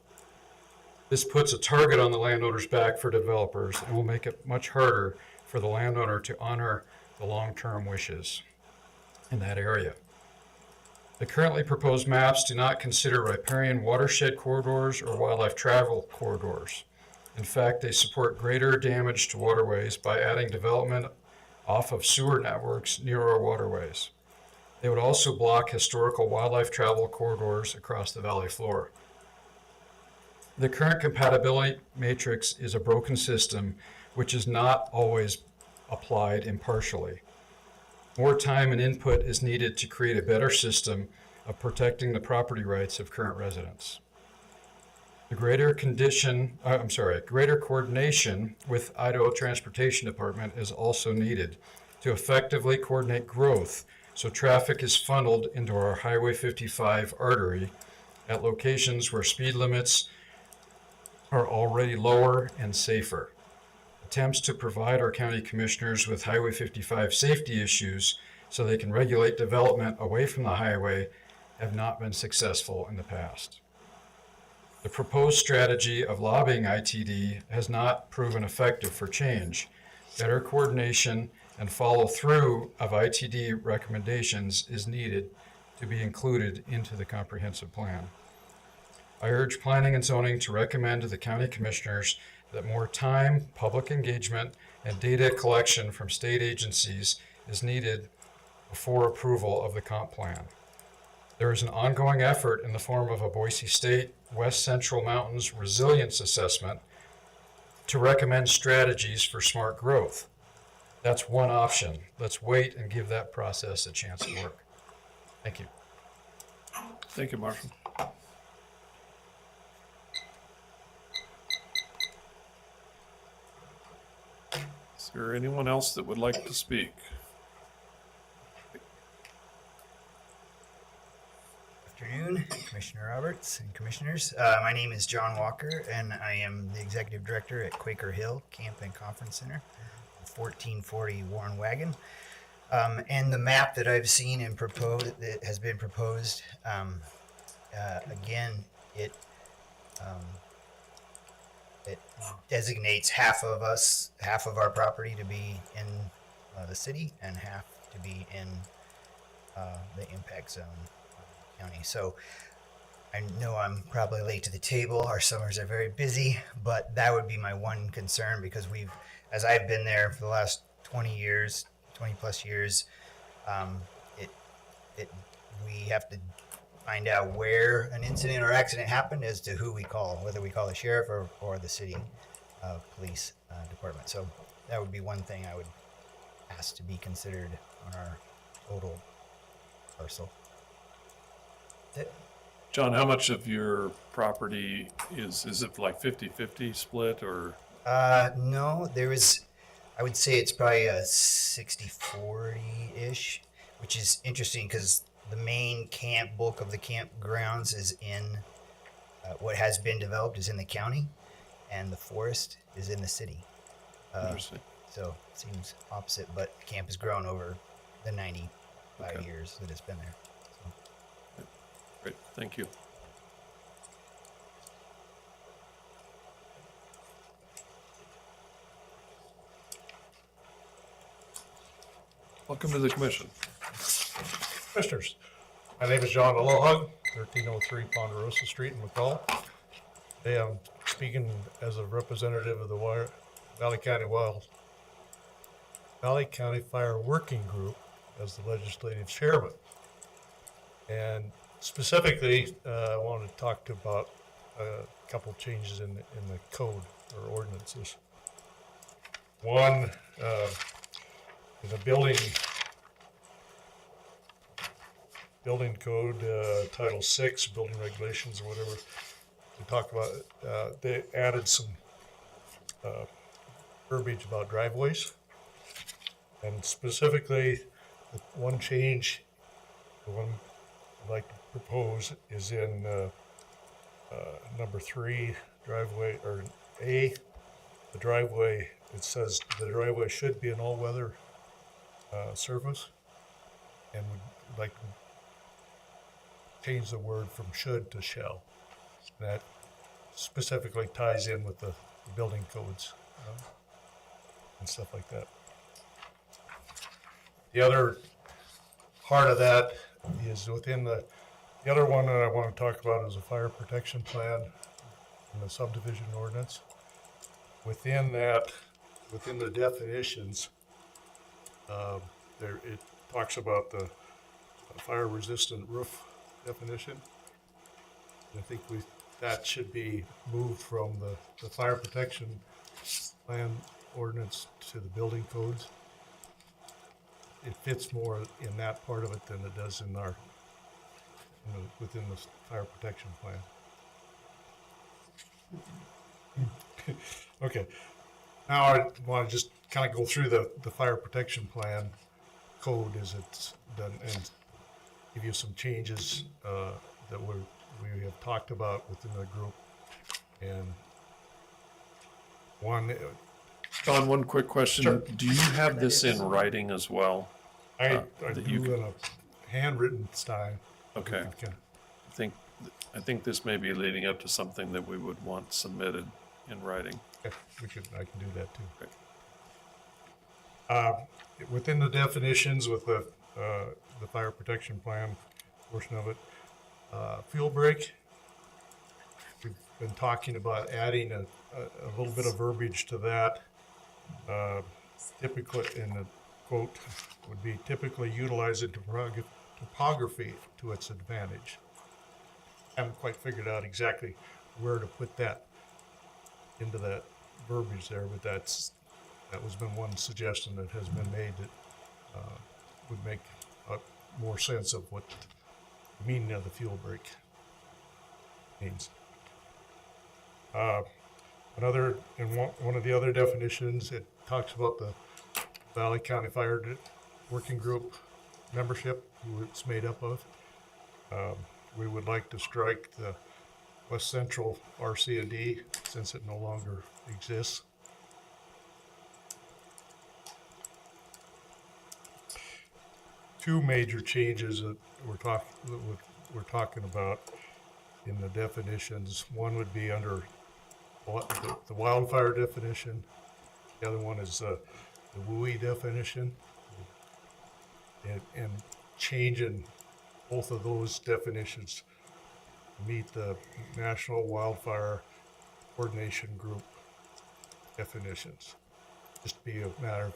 This puts a target on the landowner's back for developers and will make it much harder for the landowner to honor the long-term wishes in that area. The currently proposed maps do not consider riparian watershed corridors or wildlife travel corridors. In fact, they support greater damage to waterways by adding development off of sewer networks near our waterways. They would also block historical wildlife travel corridors across the valley floor. The current compatibility matrix is a broken system which is not always applied impartially. More time and input is needed to create a better system of protecting the property rights of current residents. The greater coordination with Idaho Transportation Department is also needed to effectively coordinate growth so traffic is funneled into our Highway 55 artery at locations where speed limits are already lower and safer. Attempts to provide our county commissioners with Highway 55 safety issues so they can regulate development away from the highway have not been successful in the past. The proposed strategy of lobbying ITD has not proven effective for change. Better coordination and follow through of ITD recommendations is needed to be included into the comprehensive plan. I urge planning and zoning to recommend to the county commissioners that more time, public engagement, and data collection from state agencies is needed before approval of the comp plan. There is an ongoing effort in the form of a Boise State West Central Mountains Resilience Assessment to recommend strategies for smart growth. That's one option. Let's wait and give that process a chance to work. Thank you. Thank you, Marshall. Is there anyone else that would like to speak? afternoon, Commissioner Roberts and Commissioners. My name is John Walker, and I am the Executive Director at Quaker Hill Camp and Conference Center, 1440 Warren Wagon. And the map that I've seen and proposed, that has been proposed, again, it designates half of our property to be in the city and half to be in the impact zone county. So I know I'm probably late to the table. Our summers are very busy, but that would be my one concern because as I've been there for the last 20 plus years, we have to find out where an incident or accident happened as to who we call, whether we call the sheriff or the city police department. So that would be one thing I would ask to be considered on our total parcel. That's it. John, how much of your property is it like 50-50 split or? No, I would say it's probably a 60-40-ish, which is interesting because the main bulk of the campgrounds is in what has been developed is in the county, and the forest is in the city. Interesting. So it seems opposite, but camp has grown over the 95 years that it's been there. So. Great, thank you. Welcome to the commission. Commissioners, my name is John Alohug, 1303 Ponderosa Street in McCall. Today I'm speaking as a representative of the Valley County Fire Working Group as the legislative chairman. And specifically, I wanted to talk about a couple changes in the code or ordinances. One, in the building code, Title 6, building regulations or whatever, we talked about, they added some verbiage about driveways. And specifically, the one change, the one I'd like to propose is in number 3, driveway, or A, the driveway, it says the driveway should be an all-weather surface, and we'd like to change the word from should to shall. That specifically ties in with the building codes and stuff like that. The other part of that is within the other one that I want to talk about is a fire protection plan in the subdivision ordinance. Within that, within the definitions, it talks about the fire resistant roof definition. I think that should be moved from the fire protection plan ordinance to the building codes. It fits more in that part of it than it does in within the fire protection plan. Okay, now I want to just kind of go through the fire protection plan code as it's done and give you some changes that we have talked about within the group. And John, one quick question. Sure. Do you have this in writing as well? I do in a handwritten style. Okay. I think this may be leading up to something that we would want submitted in writing. I can do that too. Within the definitions with the fire protection plan portion of it, fuel break. We've been talking about adding a little bit of verbiage to that. Typically, in the quote, would be typically utilizing topography to its advantage. Haven't quite figured out exactly where to put that into that verbiage there, but that was been one suggestion that has been made that would make more sense of what the meaning of the fuel break means. One of the other definitions, it talks about the Valley County Fire Working Group membership, who it's made up of. we would like to strike the West Central RC&D since it no longer exists. Two major changes that we're talking about in the definitions. One would be under the wildfire definition. The other one is the WUI definition. And changing both of those definitions to meet the National Wildfire Coordination Group definitions. Just be a matter of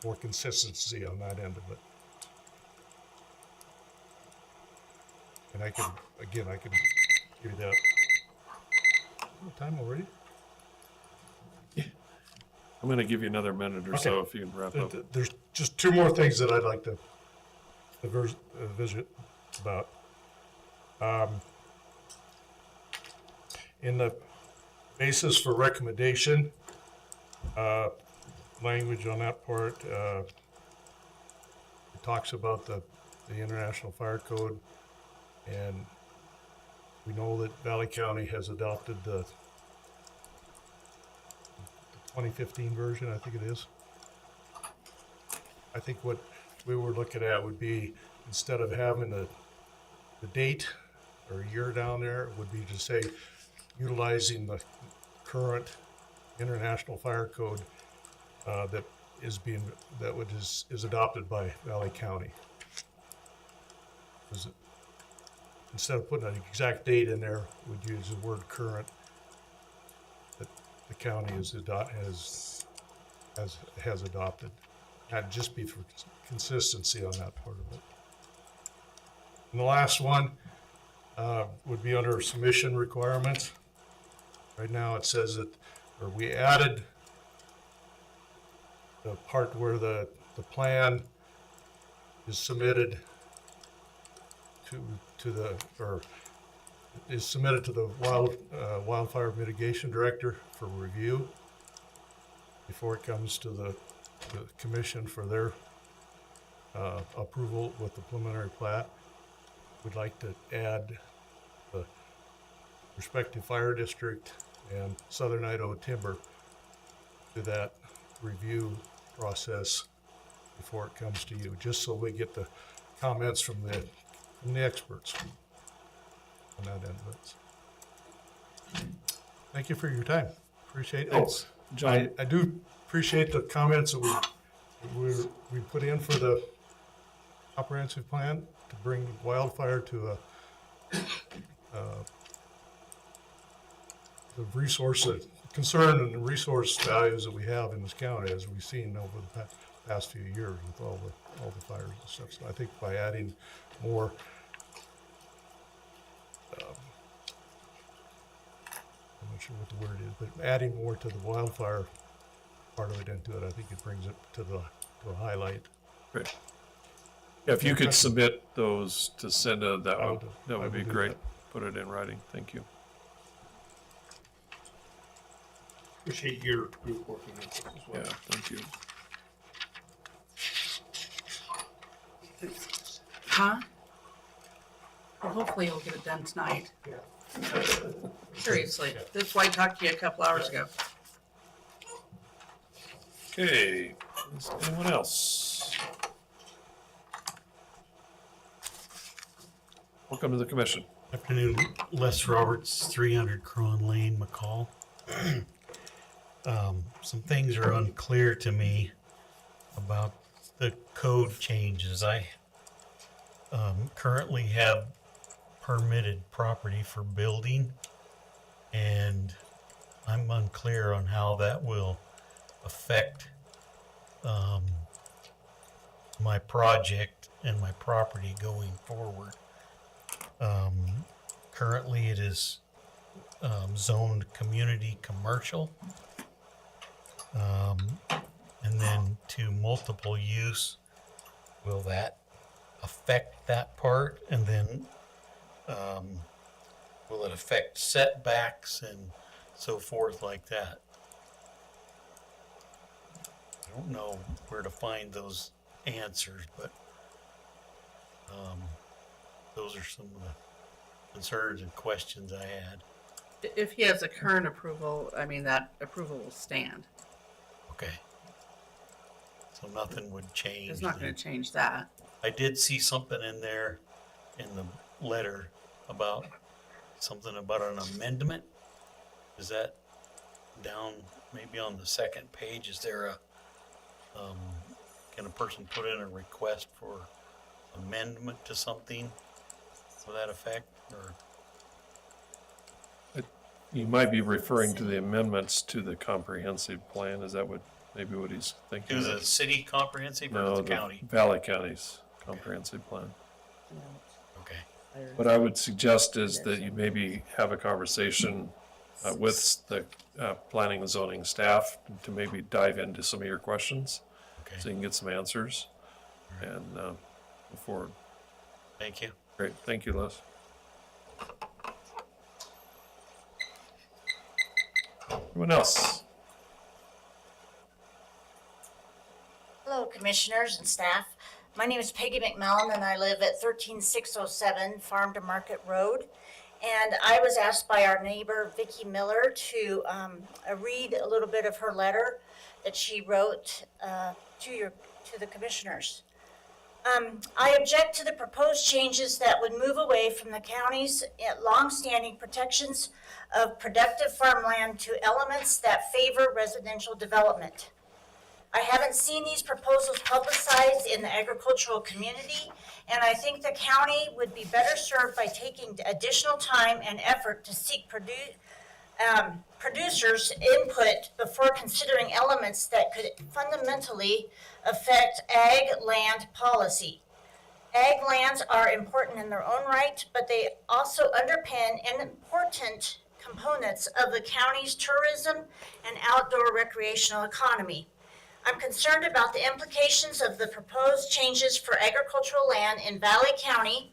more consistency on that end of it. And I can give you that. Time already? I'm going to give you another minute or so if you can wrap up. There's just two more things that I'd like to visit about. In the basis for recommendation, language on that part, it talks about the International Fire Code, and we know that Valley County has adopted the 2015 version, I think it is. I think what we were looking at would be, instead of having the date or year down there, it would be to say utilizing the current International Fire Code that is adopted by Valley County. Instead of putting an exact date in there, we'd use the word current that the county has adopted. That'd just be for consistency on that part of it. And the last one would be under submission requirements. Right now it says that, or we added the part where the plan is submitted to the wildfire mitigation director for review before it comes to the commission for their approval with the preliminary plat. We'd like to add the respective fire district and Southern Idaho Timber to that review process before it comes to you, just so we get the comments from the experts on that end of it. Thank you for your time. Appreciate it. Thanks, John. I do appreciate the comments that we put in for the comprehensive plan to bring wildfire to the resource, concern and the resource values that we have in this county, as we've seen over the past few years with all the fires and stuff. So I think by adding more I'm not sure what the word is, but adding more to the wildfire part of it into it, I think it brings it to a highlight. Great. Yeah, if you could submit those to Cinda, that would be great. Put it in writing. Thank you. Appreciate your group working on this as well. Yeah, thank you. Huh? Well, hopefully you'll get it done tonight. Seriously, that's why I talked to you a couple hours ago. Okay, is anyone else? Welcome to the commission. Afternoon, Les Roberts, 300 Cron Lane, McCall. Some things are unclear to me about the code changes. I currently have permitted property for building, and I'm unclear on how that will affect my project and my property going forward. Currently it is zoned community commercial, and then to multiple use. Will that affect that part? And then will it affect setbacks and so forth like that? I don't know where to find those answers, but those are some of the concerns and questions I had. If he has a current approval, I mean, that approval will stand. Okay. So nothing would change. It's not gonna change that. I did see something in there in the letter about something about an amendment. Is that down maybe on the second page? Is there a, can a person put in a request for amendment to something to that effect, or? You might be referring to the amendments to the comprehensive plan. Is that maybe what he's thinking? To the city comprehensive or No, the county? Valley County's comprehensive plan. Okay. What I would suggest is that you maybe have a conversation with the planning and zoning staff to maybe dive into some of your questions, Okay. so you can get some answers and move forward. Thank you. Great, thank you, Les. Anyone else? Hello, commissioners and staff. My name is Peggy McMillan, and I live at 13607 Farm to Market Road. And I was asked by our neighbor, Vicki Miller, to read a little bit of her letter that she wrote to the commissioners. I object to the proposed changes that would move away from the county's longstanding protections of productive farmland to elements that favor residential development. I haven't seen these proposals publicized in the agricultural community, and I think the county would be better served by taking additional time and effort to seek producers' input before considering elements that could fundamentally affect ag land policy. Ag lands are important in their own right, but they also underpin important components of the county's tourism and outdoor recreational economy. I'm concerned about the implications of the proposed changes for agricultural land in Valley County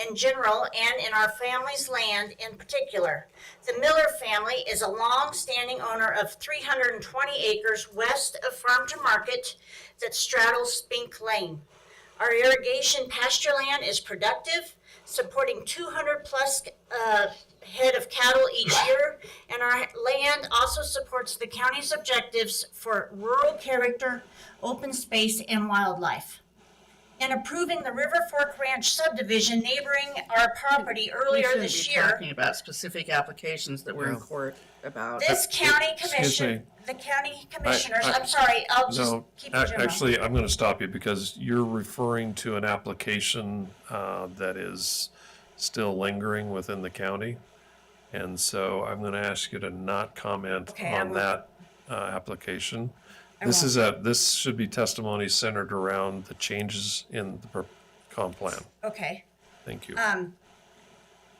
in general and in our family's land in particular. The Miller family is a long-standing owner of 320 acres west of Farm to Market that straddles Spink Lane. Our irrigation pasture land is productive, supporting 200 plus head of cattle each year, and our land also supports the county's objectives for rural character, open space, and wildlife. In approving the River Fork Ranch subdivision neighboring our property earlier this We shouldn't be year, talking about specific applications that we're in court about. this county Excuse commission, me. the county commissioners, I- I'm sorry, I'll just No, keep it general. actually, I'm going to stop you because you're referring to an application that is still lingering within the county. And so I'm going to ask you to not comment Okay, I on won't. that application. I This should be testimony centered around the changes in the comp plan. Okay. Thank you.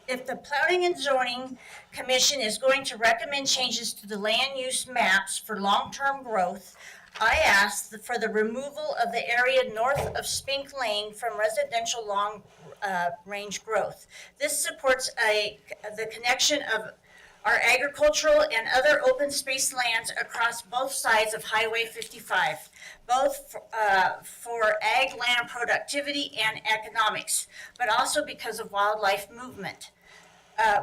If the Planning and Zoning Commission is going to recommend changes to the land use maps for long-term growth, I ask for the removal of the area north of Spink Lane from residential long-range growth. This supports the connection of our agricultural and other open space lands across both sides of Highway 55, both for ag land productivity and economics, but also because of wildlife movement.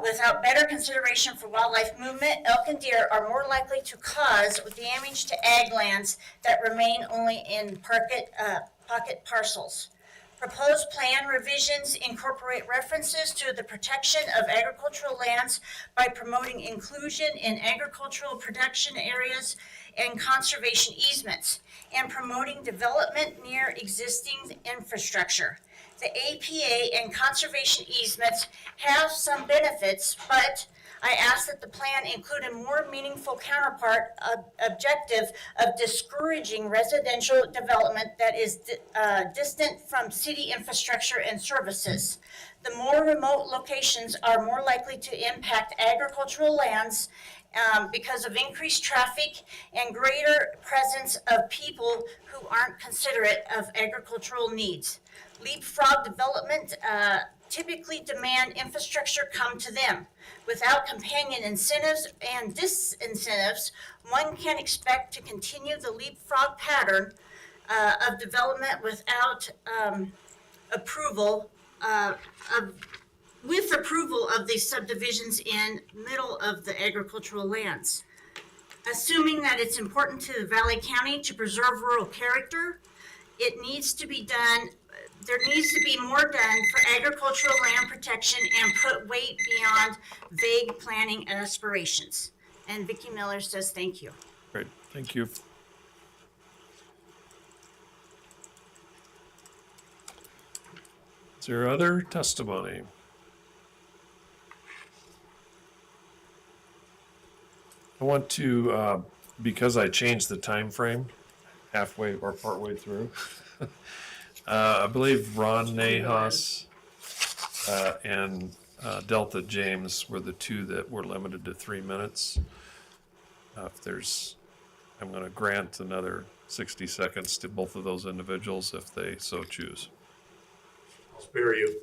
Without better consideration for wildlife movement, elk and deer are more likely to cause damage to ag lands that remain only in pocket parcels. Proposed plan revisions incorporate references to the protection of agricultural lands by promoting inclusion in agricultural production areas and conservation easements, and promoting development near existing infrastructure. The APA and conservation easements have some benefits, but I ask that the plan include a more meaningful counterpart objective of discouraging residential development that is distant from city infrastructure and services. The more remote locations are more likely to impact agricultural lands because of increased traffic and greater presence of people who aren't considerate of agricultural needs. Leapfrog development typically demand infrastructure come to them. Without companion incentives and disincentives, one can expect to continue the leapfrog pattern of development without approval of with approval of these subdivisions in middle of the agricultural lands. Assuming that it's important to the Valley County to preserve rural character, it needs to be done, there needs to be more done for agricultural land protection and put weight beyond vague planning aspirations. And Vicki Miller says thank you. Great, thank you. Is there other testimony? I want to, because I changed the time frame halfway or partway through, I believe Ron Nahas and Delta James were the two that were limited to 3 minutes. If there's, I'm going to grant another 60 seconds to both of those individuals if they so choose. I'll spare you.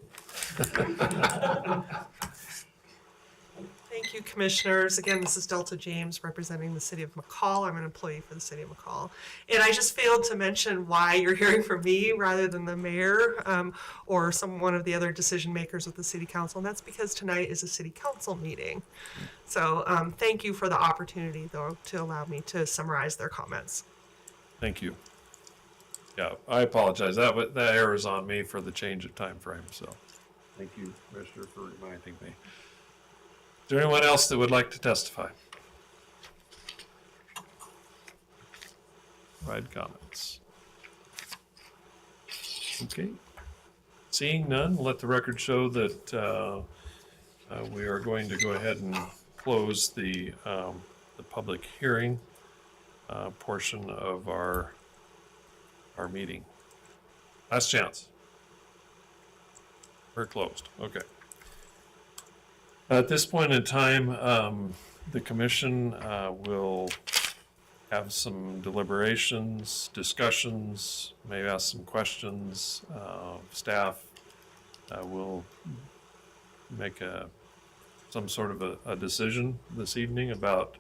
Thank you, commissioners. Again, this is Delta James representing the city of McCall. I'm an employee for the city of McCall. And I just failed to mention why you're hearing from me rather than the mayor or one of the other decision makers with the city council. And that's because tonight is a city council meeting. So thank you for the opportunity, though, to allow me to summarize their comments. Thank you. Yeah, I apologize. That error is on me for the change of time frame. So thank you, Commissioner, for reminding me. Is there anyone else that would like to testify? Provide comments. Okay. Seeing none, let the record show that we are going to go ahead and close the public hearing portion of our meeting. Last chance. We're closed. Okay. At this point in time, the commission will have some deliberations, discussions, maybe ask some questions. Staff will make some sort of a decision this evening about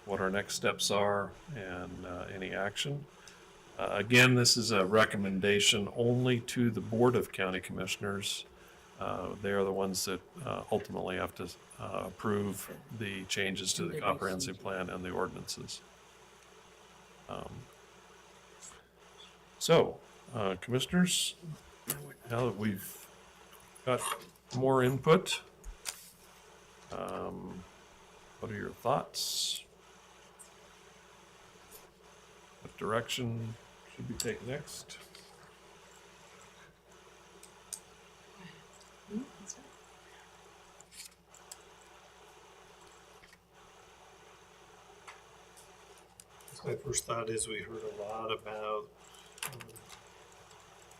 what our next steps are and any action. Again, this is a recommendation only to the Board of County Commissioners. They are the ones that ultimately have to approve the changes to the comprehensive plan and the ordinances. Commissioners, now that we've got more input, what are your thoughts? What direction should we take next? My first thought is we heard a lot about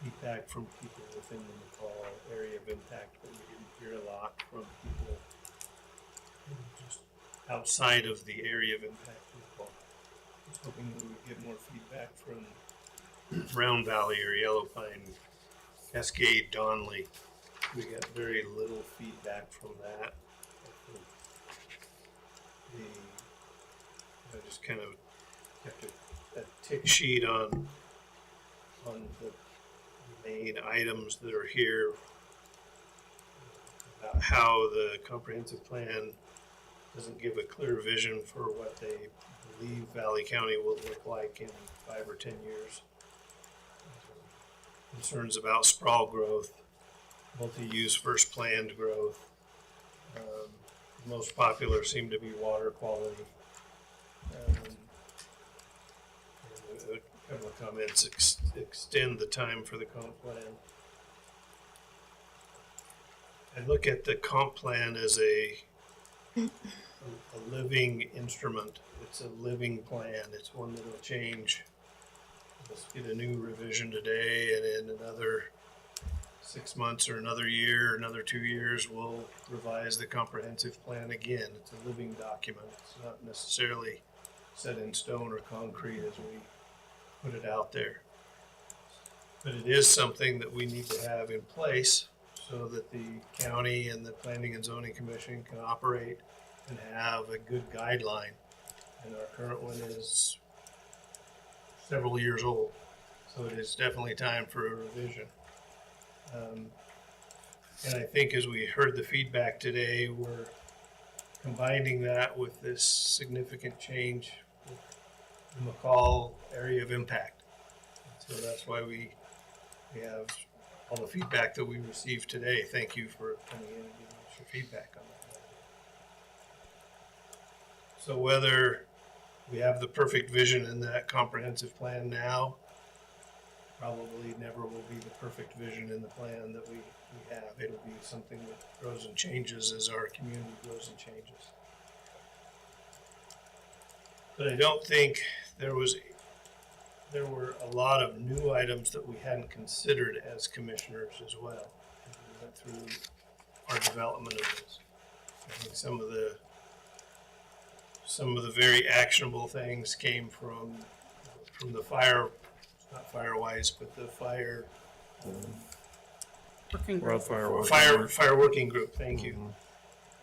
feedback from people within the McCall area of impact, but we didn't hear a lot from people just outside of the area of impact as well. I was hoping that we would get more feedback from Round Valley or Yellow Pine, Cascade, Donley. We got very little feedback from that. I just kind of kept a tick sheet on the main items that are here about how the comprehensive plan doesn't give a clear vision for what they believe Valley County will look like in 5 or 10 years. Concerns about sprawl growth, multi-use versus planned growth. Most popular seem to be water quality. A couple of comments, extend the time for the comp plan. I look at the comp plan as a living instrument. It's a living plan. It's one that will change. Let's get a new revision today, and in another 6 months or another year, another 2 years, we'll revise the comprehensive plan again. It's a living document. It's not necessarily set in stone or concrete as we put it out there. But it is something that we need to have in place so that the county and the Planning and Zoning Commission can operate and have a good guideline. And our current one is several years old, so it is definitely time for a revision. And I think as we heard the feedback today, we're combining that with this significant change with the McCall area of impact. So that's why we have all the feedback that we received today. Thank you for coming in and giving us your feedback on that. So whether we have the perfect vision in that comprehensive plan now, probably never will be the perfect vision in the plan that we have. It'll be something that grows and changes as our community grows and changes. But I don't think there were a lot of new items that we hadn't considered as commissioners as well. As we went through our development of this. I think some of the very actionable things came from the fire, not Firewise, but the fire Working group. fire working group. Thank you.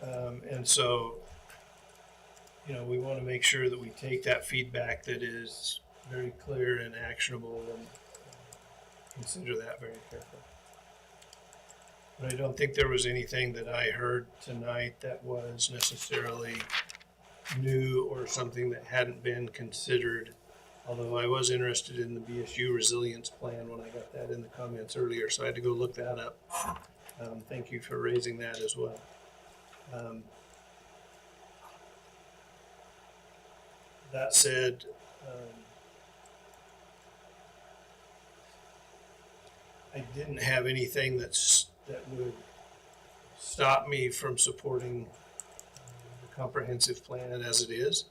And so, we want to make sure that we take that feedback that is very clear and actionable and consider that very carefully. But I don't think there was anything that I heard tonight that was necessarily new or something that hadn't been considered. Although I was interested in the BSU resilience plan when I got that in the comments earlier, so I had to go look that up. Thank you for raising that as well. That said, I didn't have anything that would stop me from supporting the comprehensive plan as it is.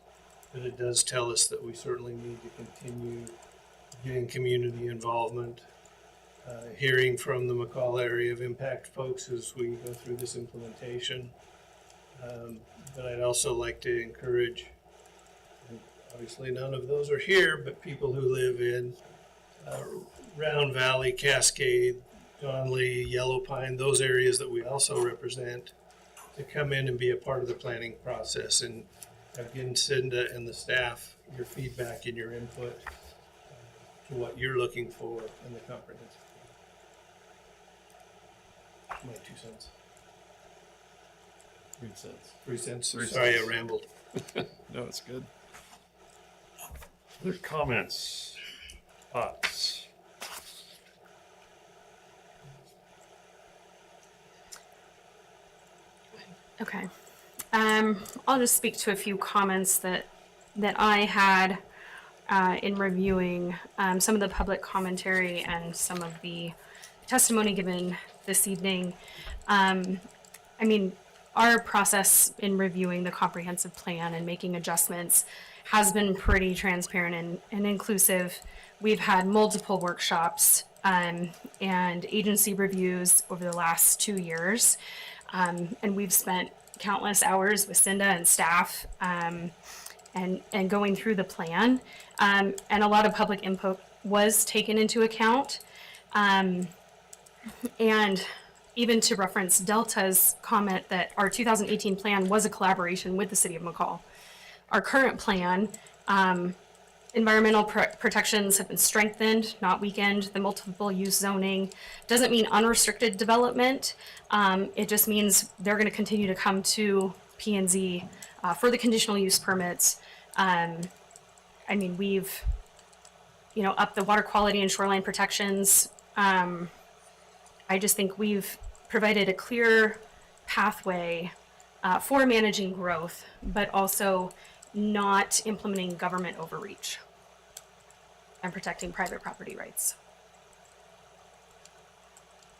But it does tell us that we certainly need to continue getting community involvement, hearing from the McCall area of impact folks as we go through this implementation. But I'd also like to encourage, and obviously none of those are here, but people who live in Round Valley, Cascade, John Lee, Yellow Pine, those areas that we also represent, to come in and be a part of the planning process. And again, Cinda and the staff, your feedback and your input to what you're looking for in the comprehensive plan. My 2 cents. 3 cents. 3 cents. 3 Sorry, cents. I rambled. No, it's good. Other comments, thoughts? Okay. I'll just speak to a few comments that I had in reviewing some of the public commentary and some of the testimony given this evening. Our process in reviewing the comprehensive plan and making adjustments has been pretty transparent and inclusive. We've had multiple workshops and agency reviews over the last 2 years. And we've spent countless hours with Cinda and staff and going through the plan. And a lot of public input was taken into account. And even to reference Delta's comment that our 2018 plan was a collaboration with the city of McCall. Our current plan, environmental protections have been strengthened, not weakened. The multiple use zoning doesn't mean unrestricted development. It just means they're going to continue to come to P&Z for the conditional use permits. We've, upped the water quality and shoreline protections. I just think we've provided a clear pathway for managing growth, but also not implementing government overreach and protecting private property rights.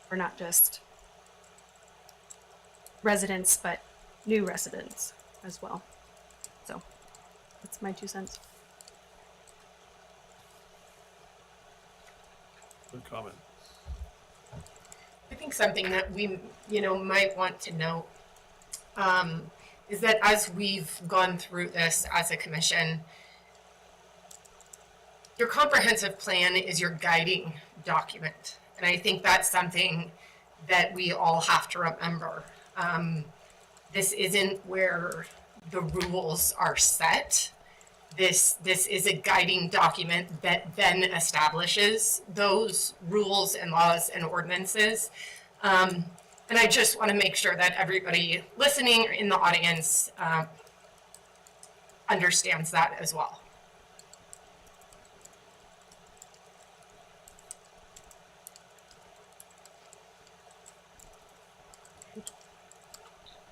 For not just residents, but new residents as well. So that's my 2 cents. Good comment. I think something that we, might want to note is that as we've gone through this as a commission, your comprehensive plan is your guiding document. And I think that's something that we all have to remember. This isn't where the rules are set. This is a guiding document that then establishes those rules and laws and ordinances. And I just want to make sure that everybody listening or in the audience understands that as well.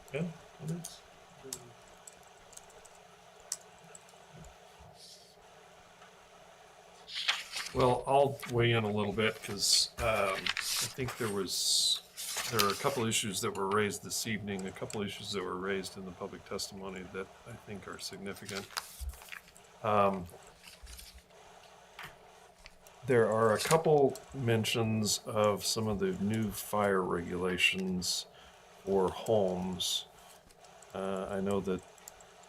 Okay, comments? Well, I'll weigh in a little bit because I think there are a couple issues that were raised this evening, a couple issues that were raised in the public testimony that I think are significant. There are a couple mentions of some of the new fire regulations for homes. I know that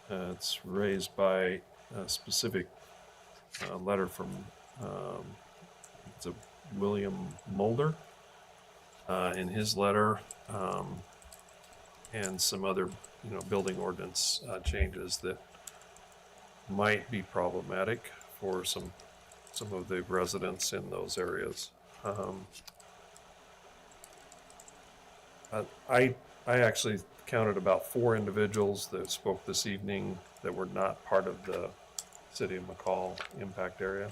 it's raised by a specific letter from it's a William Mulder in his letter, and some other building ordinance changes that might be problematic for some of the residents in those areas. I actually counted about 4 individuals that spoke this evening that were not part of the City of McCall impact area.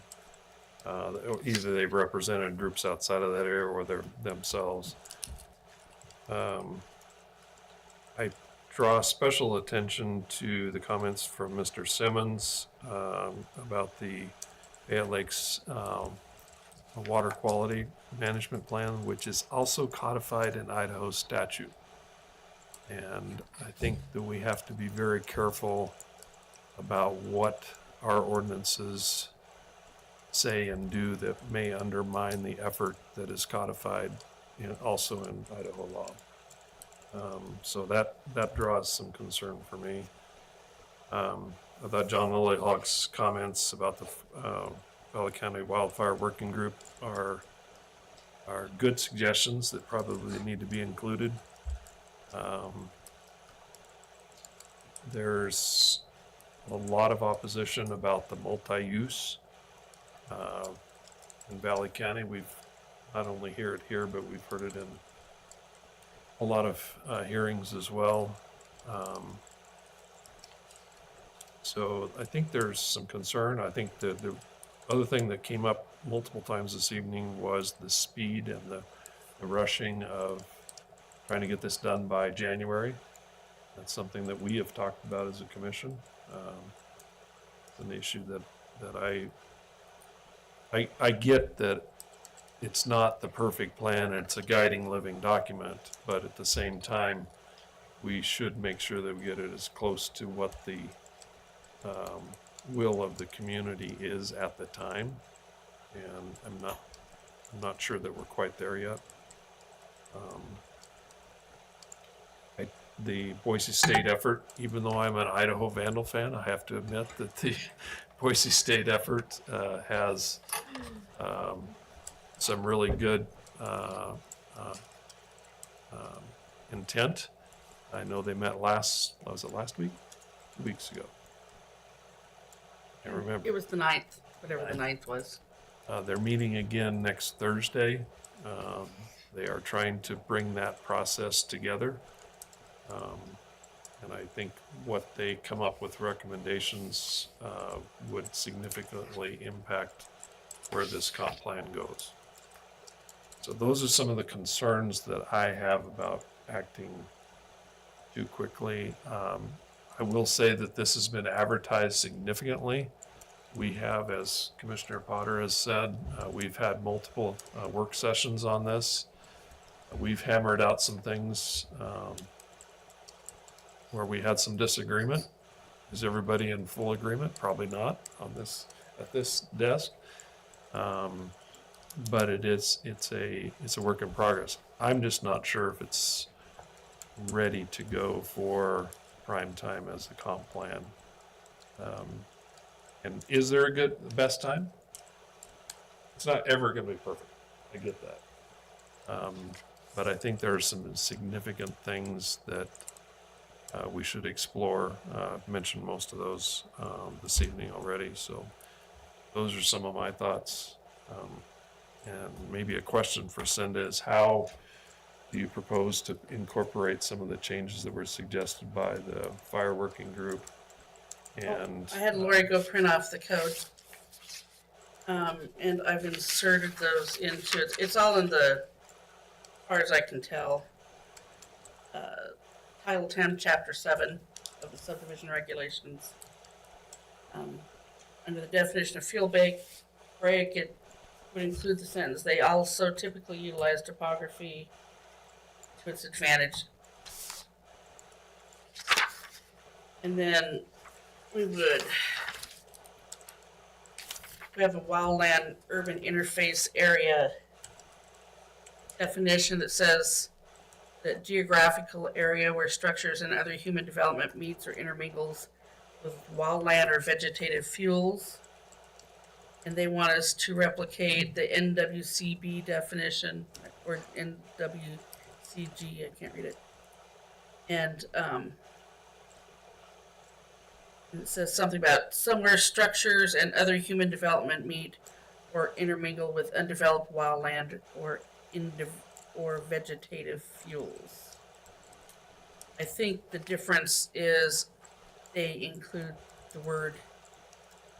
Either they've represented groups outside of that area or they're themselves. I draw special attention to the comments from Mr. Simmons about the Fayette Lakes water quality management plan, which is also codified in Idaho statute. And I think that we have to be very careful about what our ordinances say and do that may undermine the effort that is codified also in Idaho law. So that draws some concern for me. I thought John Lillyhawk's comments about the Valley County Wildfire Working Group are good suggestions that probably need to be included. There's a lot of opposition about the multi-use in Valley County. We've not only heard it here, but we've heard it in a lot of hearings as well. So I think there's some concern. I think that the other thing that came up multiple times this evening was the speed and the rushing of trying to get this done by January. That's something that we have talked about as a commission. It's an issue that I get that it's not the perfect plan, it's a guiding living document, but at the same time, we should make sure that we get it as close to what the will of the community is at the time. And I'm not sure that we're quite there yet. The Boise State effort, even though I'm an Idaho Vandal fan, I have to admit that the Boise State effort has some really good intent. I know they met was it last week? 2 weeks ago. I can't remember. It was the 9th, whatever the 9th was. They're meeting again next Thursday. They are trying to bring that process together. And I think what they come up with recommendations would significantly impact where this comp plan goes. So those are some of the concerns that I have about acting too quickly. I will say that this has been advertised significantly. We have, as Commissioner Potter has said, we've had multiple work sessions on this. We've hammered out some things where we had some disagreement. Is everybody in full agreement? Probably not on this at this desk. But it's a work in progress. I'm just not sure if it's ready to go for prime time as the comp plan. And is there a best time? It's not ever going to be perfect. I get that. But I think there are some significant things that we should explore. I've mentioned most of those this evening already. So those are some of my thoughts. And maybe a question for Cinda is how Do you propose to incorporate some of the changes that were suggested by the fire working group? And I had Lori go print off the code. And I've inserted those into it. It's all in the, as far as I can tell, Title 10, Chapter 7 of the subdivision regulations. Under the definition of fuel break, it would include the sentence, they also typically utilize topography to its advantage. And then we have a wildland urban interface area definition that says that geographical area where structures and other human development meets or intermingles with wildland or vegetative fuels. And they want us to replicate the NWCB definition, or NWCG, I can't read it. And it says something about somewhere structures and other human development meet or intermingle with undeveloped wildland or vegetative fuels. I think the difference is they include the word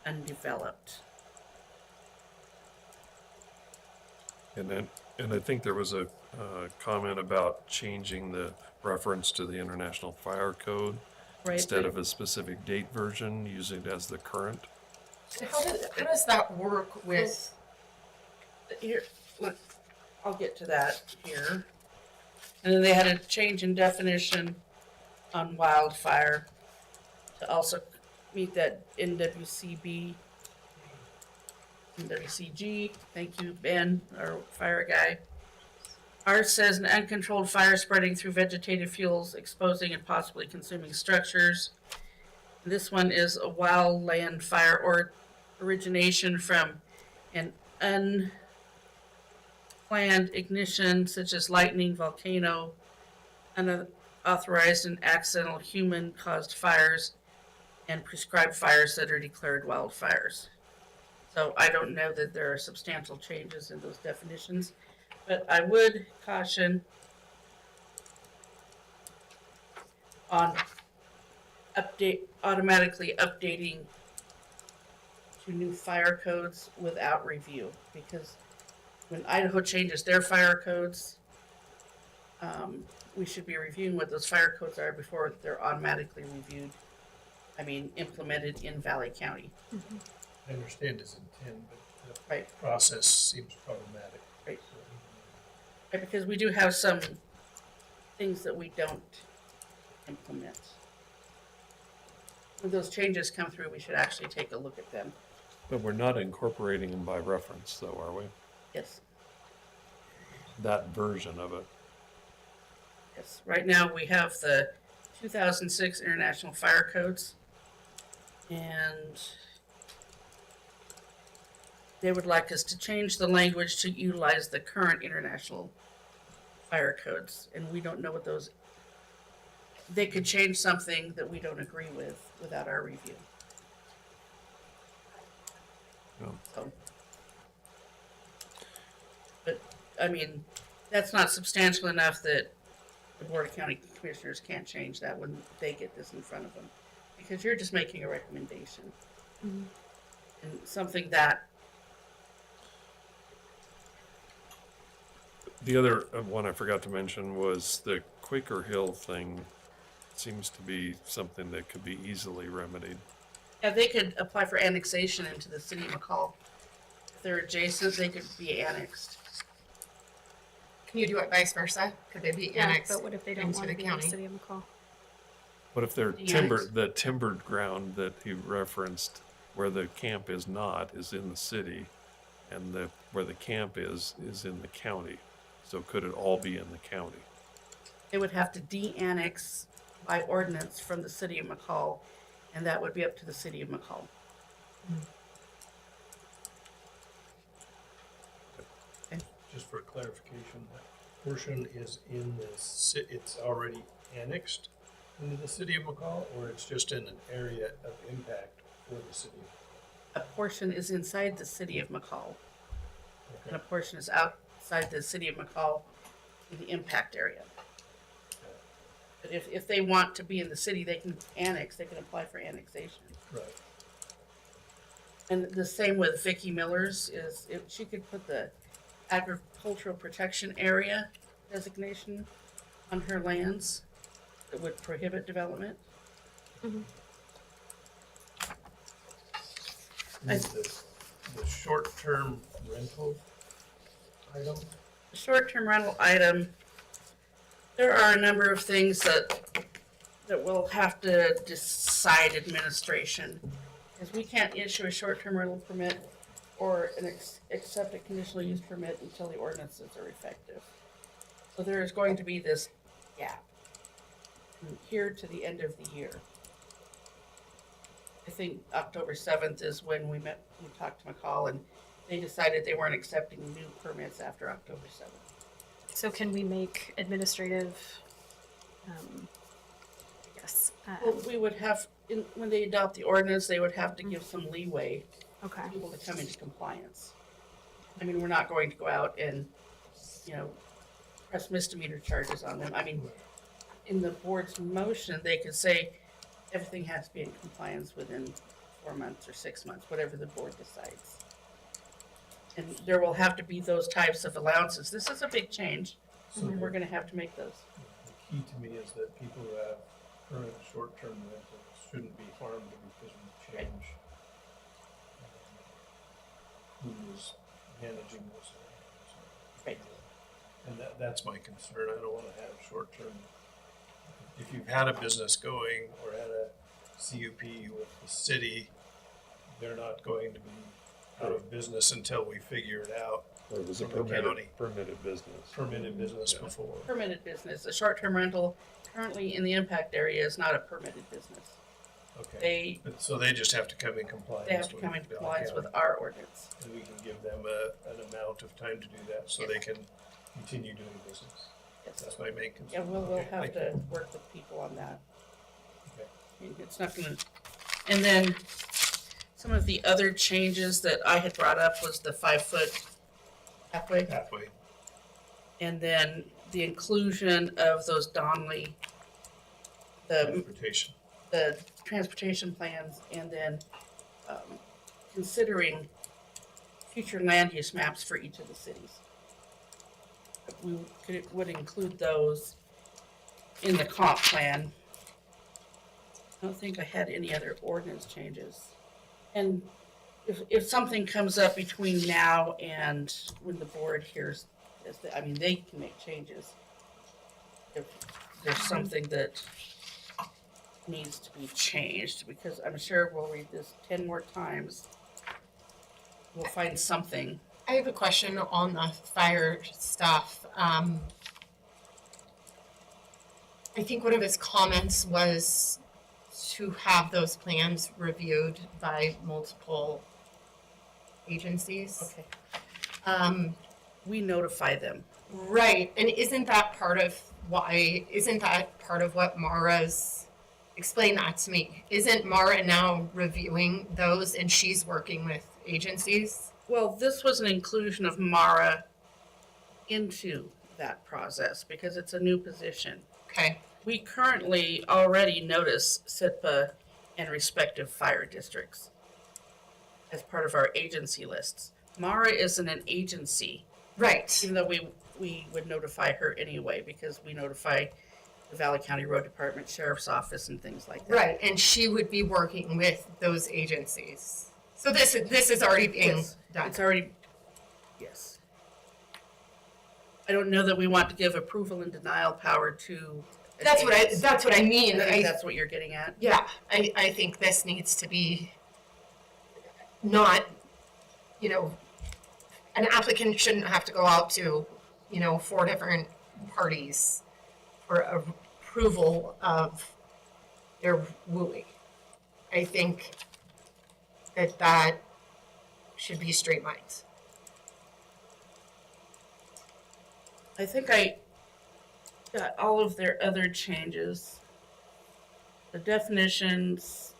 undeveloped. and I think there was a comment about changing the reference to the International Fire Code. Right. Instead of a specific date version, using it as the current. And how does that work with? Here, look, I'll get to that here. And then they had a change in definition on wildfire to also meet that NWCB, NWCG. Thank you, Ben, our fire guy. Ours says an uncontrolled fire spreading through vegetative fuels, exposing and possibly consuming structures. This one is a wildland fire or origination from an unplanned ignition such as lightning, volcano, unauthorized and accidental human-caused fires, and prescribed fires that are declared wildfires. So I don't know that there are substantial changes in those definitions. But I would caution on automatically updating to new fire codes without review, because when Idaho changes their fire codes, we should be reviewing what those fire codes are before they're automatically implemented in Valley County. I understand his intent, but the Right. process seems problematic. Right. Right, because we do have some things that we don't implement. When those changes come through, we should actually take a look at them. But we're not incorporating them by reference, though, are we? Yes, That version of it. yes. Right now, we have the 2006 International Fire Codes, and they would like us to change the language to utilize the current international fire codes, and we don't know what those. They could change something that we don't agree with without our review. No. So, but that's not substantial enough that the Board of County Commissioners can't change that when they get this in front of them, because you're just making a recommendation. Mm-hmm. And something that. The other one I forgot to mention was the Quaker Hill thing. Seems to be something that could be easily remedied. Yeah, they could apply for annexation into the city of McCall. If they're adjacent, they could be annexed. Can you do it vice versa? Could they be Yeah, annexed but what if they don't into want the to be in the county? city of McCall? What if they're Yeah. the timbered ground that he referenced, where the camp is not, is in the city, and where the camp is in the county? So could it all be in the county? They would have to de-annex by ordinance from the city of McCall, and that would be up to the city of McCall. Just for clarification, that portion is in the it's already annexed into the city of McCall, or it's just in an area of impact for the city? A portion is inside the city of McCall, and Okay. a portion is outside the city of McCall. in the impact area. But if they want to be in the city, they can annex, they can apply for annexation. Right. And the same with Vicky Miller's is, if she could put the agricultural protection area designation on her lands, that would prohibit development. The short-term rental item, Short-term rental item, there are a number of things that we'll have to decide administration. Because we can't issue a short-term rental permit or accept a conditional use permit until the ordinances are effective. So there is going to be this gap from here to the end of the year. I think October 7th is when we talked to McCall, and they decided they weren't accepting new permits after October 7th. So can we make administrative, Well, we would have, when they adopt the ordinance, they would have to give some leeway okay. for people to come into compliance. I mean, we're not going to go out and, press misdemeanor charges on them. I mean, in the board's motion, they could say everything has to be in compliance within 4 months or 6 months, whatever the board decides. And there will have to be those types of allowances. This is a big change, and we're gonna have to make those. the key to me is that people who have current short-term rentals shouldn't be harmed because we change who is managing this. Right. And that's my concern. I don't wanna have short-term. If you've had a business going or had a CUP with the city, they're not going to be out of business until we figure it out. Or it was a from the county. permitted business. Permitted business before. Permitted business, a short-term rental currently in the impact area is not a permitted business. Okay. So they just have to come in compliance. They have to with come in Valley compliance with County. our ordinance. And we can give them an amount of time to do that so they can continue doing business. Yes. That's my main concern. Yeah, we'll Okay, have thank to you. work with people on that. Okay. I mean, it's not gonna, and then some of the other changes that I had brought up was the 5-foot pathway. Halfway. And then the inclusion of those Donley, the transportation plans, and then considering future land use maps for each of the cities. Would include those in the comp plan. I don't think I had any other ordinance changes. And if something comes up between now and when the board hears this, I mean, they can make changes. If there's something that needs to be changed, because I'm sure we'll read this 10 more times. We'll find something. I have a question on the fire stuff. I think one of his comments was to have those plans reviewed by multiple agencies. Okay. We notify them. Right, and isn't that part of what Mara's, explain that to me. Isn't Mara now reviewing those and she's working with agencies? Well, this was an inclusion of Mara into that process because it's a new position. Okay. We currently already notice SIPA and respective fire districts as part of our agency lists. Mara isn't an agency. Right. Even though we would notify her anyway because we notify the Valley County Road Department, Sheriff's Office, and things like that. Right, and she would be working with those agencies. So this is already being done. It's already, yes. I don't know that we want to give approval and denial power to. That's what I mean. I think that's what you're getting at. Yeah, I think this needs to be not, an applicant shouldn't have to go out to, 4 different parties for approval of their WUI. I think that should be straight lines. I think I got all of their other changes. The definitions.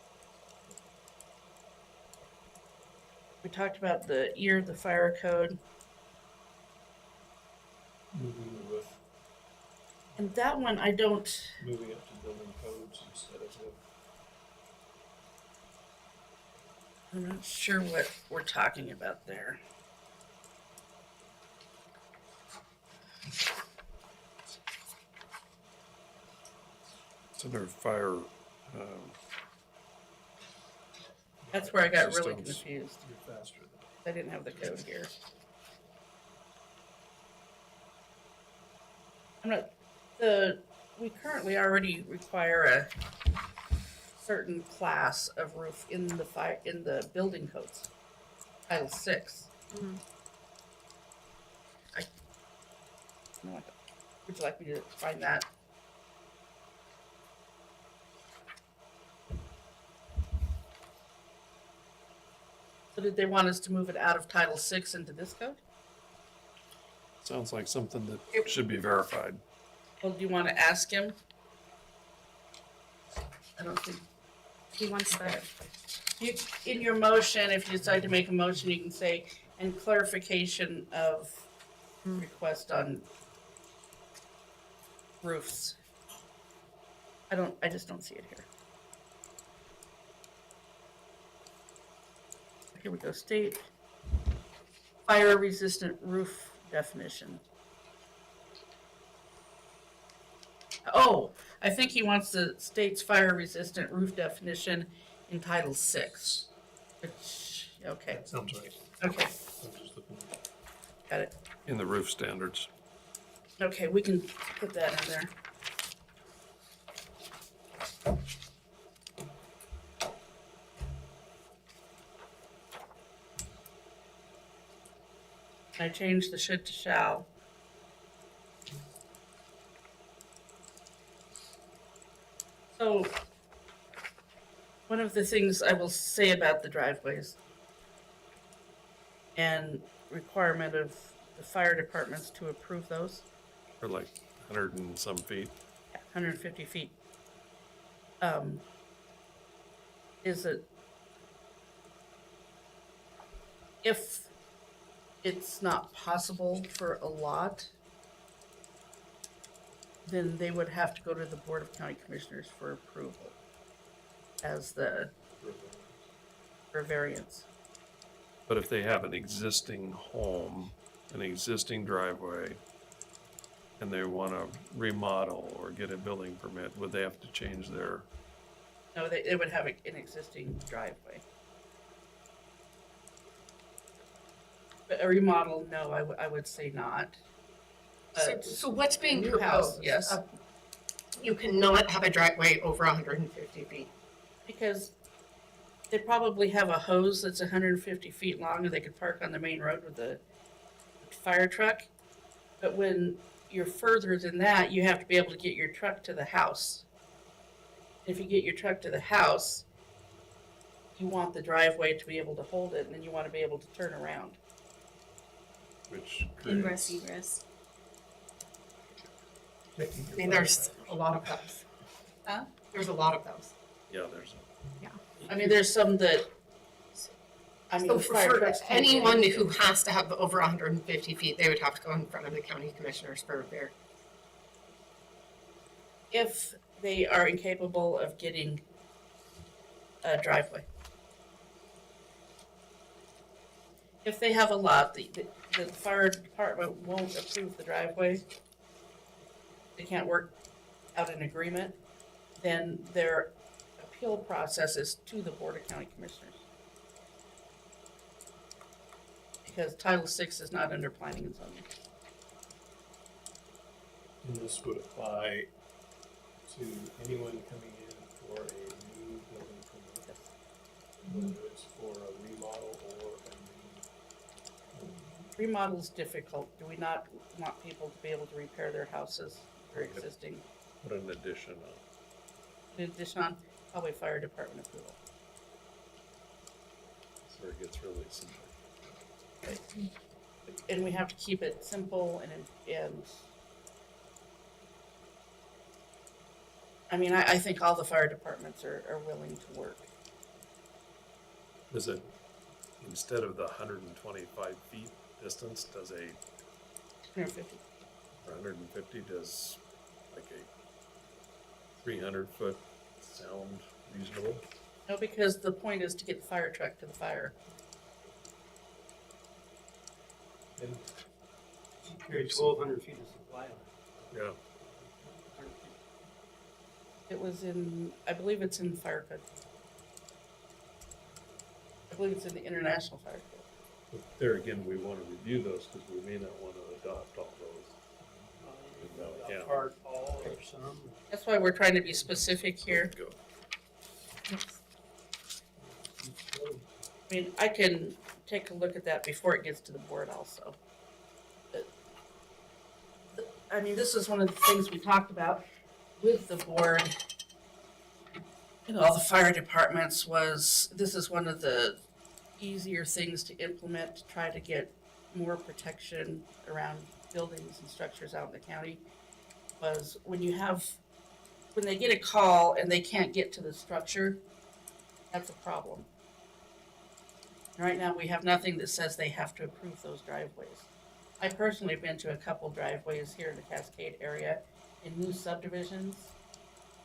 We talked about the year of the fire code. Moving with And that one, I don't, Moving up to building codes instead of the I'm not sure what we're talking about there. It's under fire, That's where I got really Systems. confused. you're faster than. I didn't have the code here. I'm not, we currently already require a certain class of roof in the building codes, Title VI. No, would you like me to find that? So did they want us to move it out of Title VI into this code? sounds like something that should be verified. Well, do you want to ask him? I don't think. He wants that. You, in your motion, if you decide to make a motion, you can say, and clarification of request on roofs. I just don't see it here. Here we go, state fire resistant roof definition. Oh, I think he wants the state's fire resistant roof definition in Title VI. Which, okay, That sounds right. okay, I'm just looking at it. got it. In the roof standards. Okay, we can put that in there. I changed the should to shall. So, one of the things I will say about the driveways and requirement of the fire departments to approve those, Or like 100 and some feet. 150 feet, is that if it's not possible for a lot, then they would have to go to the Board of County Commissioners for approval as for variance. But if they have an existing home, an existing driveway, and they want to remodel or get a building permit, would they have to change their, No, they would have an existing driveway. But a remodel, no, I would say not. So what's being new house, proposed? yes. You cannot have a driveway over 150 feet. Because they probably have a hose that's 150 feet long and they could park on the main road with a fire truck. But when you're further than that, you have to be able to get your truck to the house. If you get your truck to the house, you want the driveway to be able to hold it, and then you want to be able to turn around. which Ingress, creates, egress. I mean, there's a lot of those. Huh? There's a lot of those. yeah, there's I mean, there's some that, I mean, So fire for trucks can't get anyone in. who has to have over 150 feet, they would have to go in front of the county commissioners for their. If they are incapable of getting a driveway. If they have a lot, the fire department won't approve the driveway, they can't work out an agreement, then their appeal process is to the Board of County Commissioners. Because Title VI is not under planning and zoning. And this would apply to anyone coming in for a new building permit, whether it's for a remodel or a new. Remodel's difficult. Do we not want people to be able to repair their houses, their existing? put an addition on. In addition on, probably fire department approval. So it gets really simple. Right. And we have to keep it simple and I mean, I think all the fire departments are willing to work. Does it, instead of the 125 feet distance, does a 150. or 150, does like a 300-foot sound reasonable? No, because the point is to get the fire truck to the fire. Carry 1,200 feet of supply line. Yeah. It was in, I believe it's in fire code. I believe it's in the international fire code. But there again, we want to review those because we may not want to adopt all those. Yeah. Part all or some. That's why we're trying to be specific here. Go. I mean, I can take a look at that before it gets to the board also. But, I mean, this is one of the things we talked about with the board. You know, all the fire departments was, this is one of the easier things to implement to try to get more protection around buildings and structures out in the county. Was when they get a call and they can't get to the structure, that's a problem. Right now, we have nothing that says they have to approve those driveways. I personally have been to a couple driveways here in the Cascade area in new subdivisions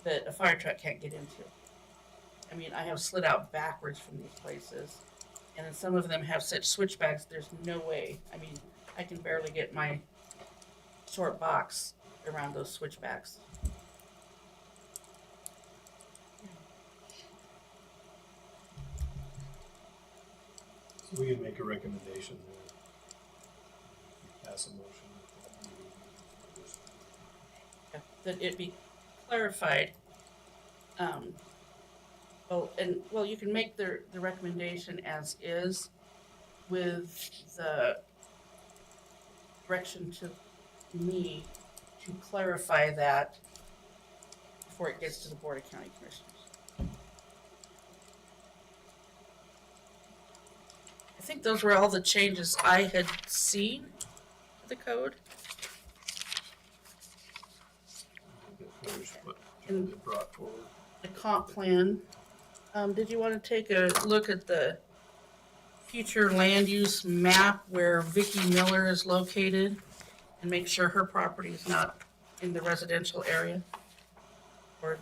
that a fire truck can't get into. I mean, I have slid out backwards from these places, and then some of them have such switchbacks, there's no way. I mean, I can barely get my short box around those switchbacks. So we can make a recommendation there. Pass a motion. That it be clarified. Well, you can make the recommendation as is with the direction to me to clarify that before it gets to the Board of County Commissioners. I think those were all the changes I had seen to the code. And brought forward. The comp plan. Did you want to take a look at the future land use map where Vicki Miller is located and make sure her property is not in the residential area? Or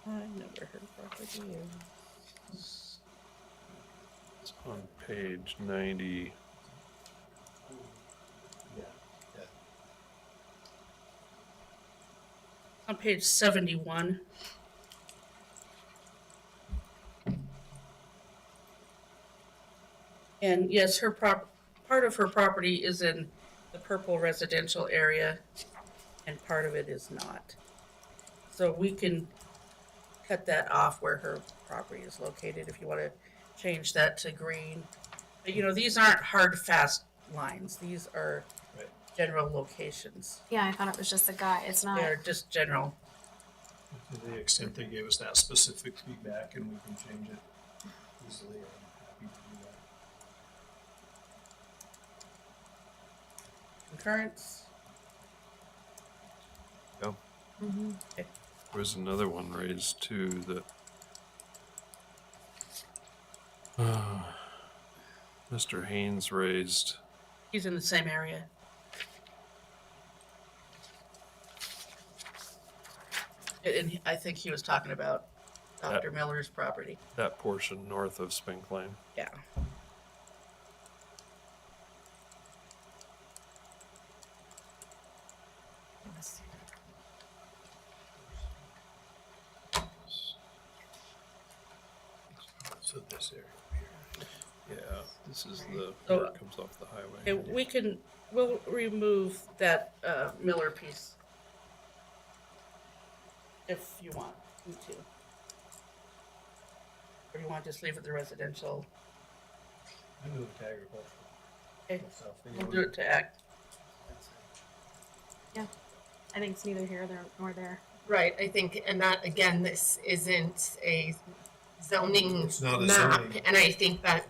I've never heard of property. It's on page 90. On page 71. And yes, part of her property is in the purple residential area and part of it is not. So we can cut that off where her property is located if you want to change that to green. But you know, these aren't hard, fast lines. These are general locations. Yeah, I thought it was just a guide. It's not. They're just general. To the extent they gave us that specific feedback and we can change it easily, I'm happy to do that. Concurrence? Yeah. Okay. There was another one raised too that Mr. Haynes raised. He's in the same area. And I think he was talking about Dr. Miller's property. That portion north of Spink Lane. Yeah. So this area here. Yeah, this is the, So, where it comes off the highway. Okay, we'll remove that Miller piece. If you want me to. Or do you want to just leave it the residential? I moved to agriculture. Okay, Myself, we'll do it to ag. Yeah, I think it's neither here nor there. Right, I think, and that, again, this isn't a zoning It's not a map, zoning. and I think that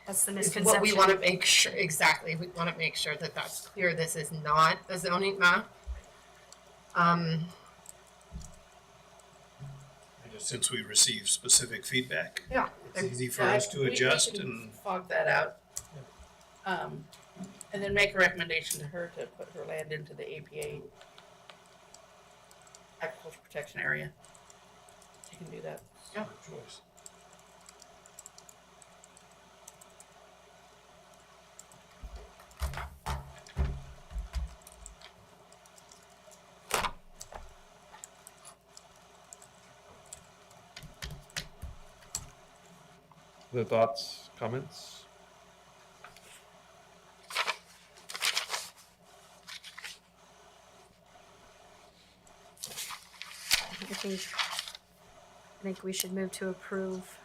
That's the is misconception. what we want to make sure, exactly, we want to make sure that that's clear, this is not a zoning map. Since we received specific feedback. Yeah. It's easy for us to adjust and. Fog that out. And then make a recommendation to her to put her land into the APA agriculture protection area. She can do that. Yeah. Choice. The thoughts, comments? I think we should move to approve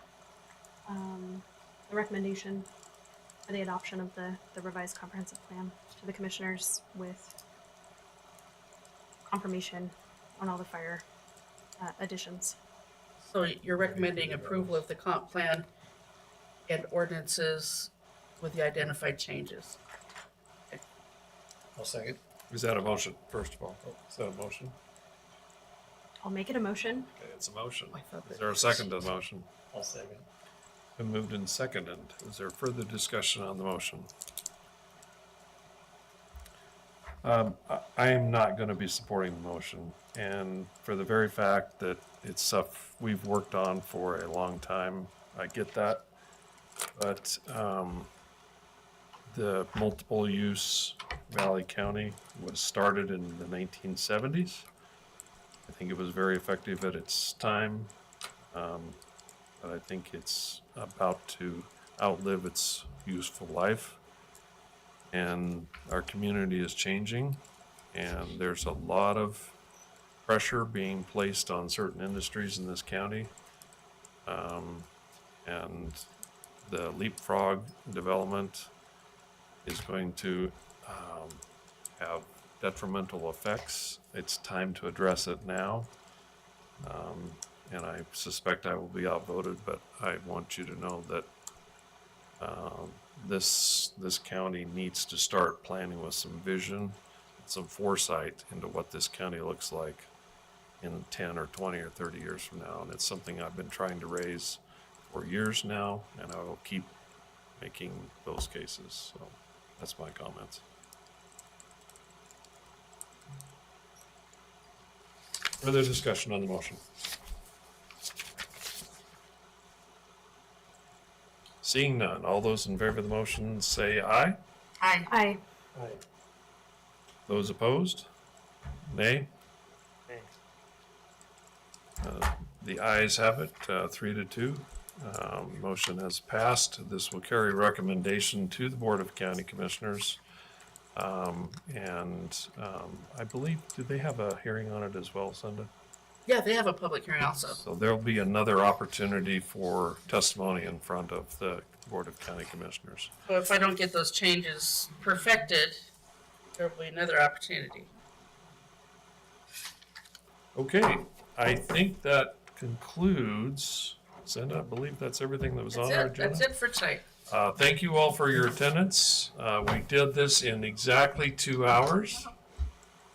the recommendation for the adoption of the revised comprehensive plan to the commissioners with confirmation on all the fire additions. So you're recommending approval of the comp plan and ordinances with the identified changes. I'll second. Is that a motion, first of all? Is that a motion? I'll make it a motion. Okay, it's a motion. I thought Is that- there a second to the motion? I'll second. Been moved and seconded. Is there further discussion on the motion? I am not going to be supporting the motion, and for the very fact that it's stuff we've worked on for a long time. I get that, but the multiple use Valley County was started in the 1970s. I think it was very effective at its time, but I think it's about to outlive its useful life. And our community is changing, and there's a lot of pressure being placed on certain industries in this county. And the leapfrog development is going to have detrimental effects. It's time to address it now. And I suspect I will be outvoted, but I want you to know that this county needs to start planning with some vision, some foresight into what this county looks like in 10 or 20 or 30 years from now. And it's something I've been trying to raise for years now, and I will keep making those cases. So that's my comments. Further discussion on the motion? Seeing none, all those in favor of the motion say aye. Aye. Aye. Those opposed? Nay? The ayes have it, 3-2. Motion has passed. This will carry recommendation to the Board of County Commissioners. I believe, do they have a hearing on it as well, Cinda? Yeah, they have a public hearing also. So there'll be another opportunity for testimony in front of the Board of County Commissioners. So if I don't get those changes perfected, there'll be another opportunity. Okay, I think that concludes, Cinda, I believe that's everything that was on our agenda. That's it for tonight. Thank you all for your attendance. We did this in exactly 2 hours,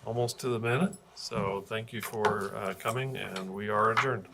almost to the minute. So thank you for coming, and we are adjourned.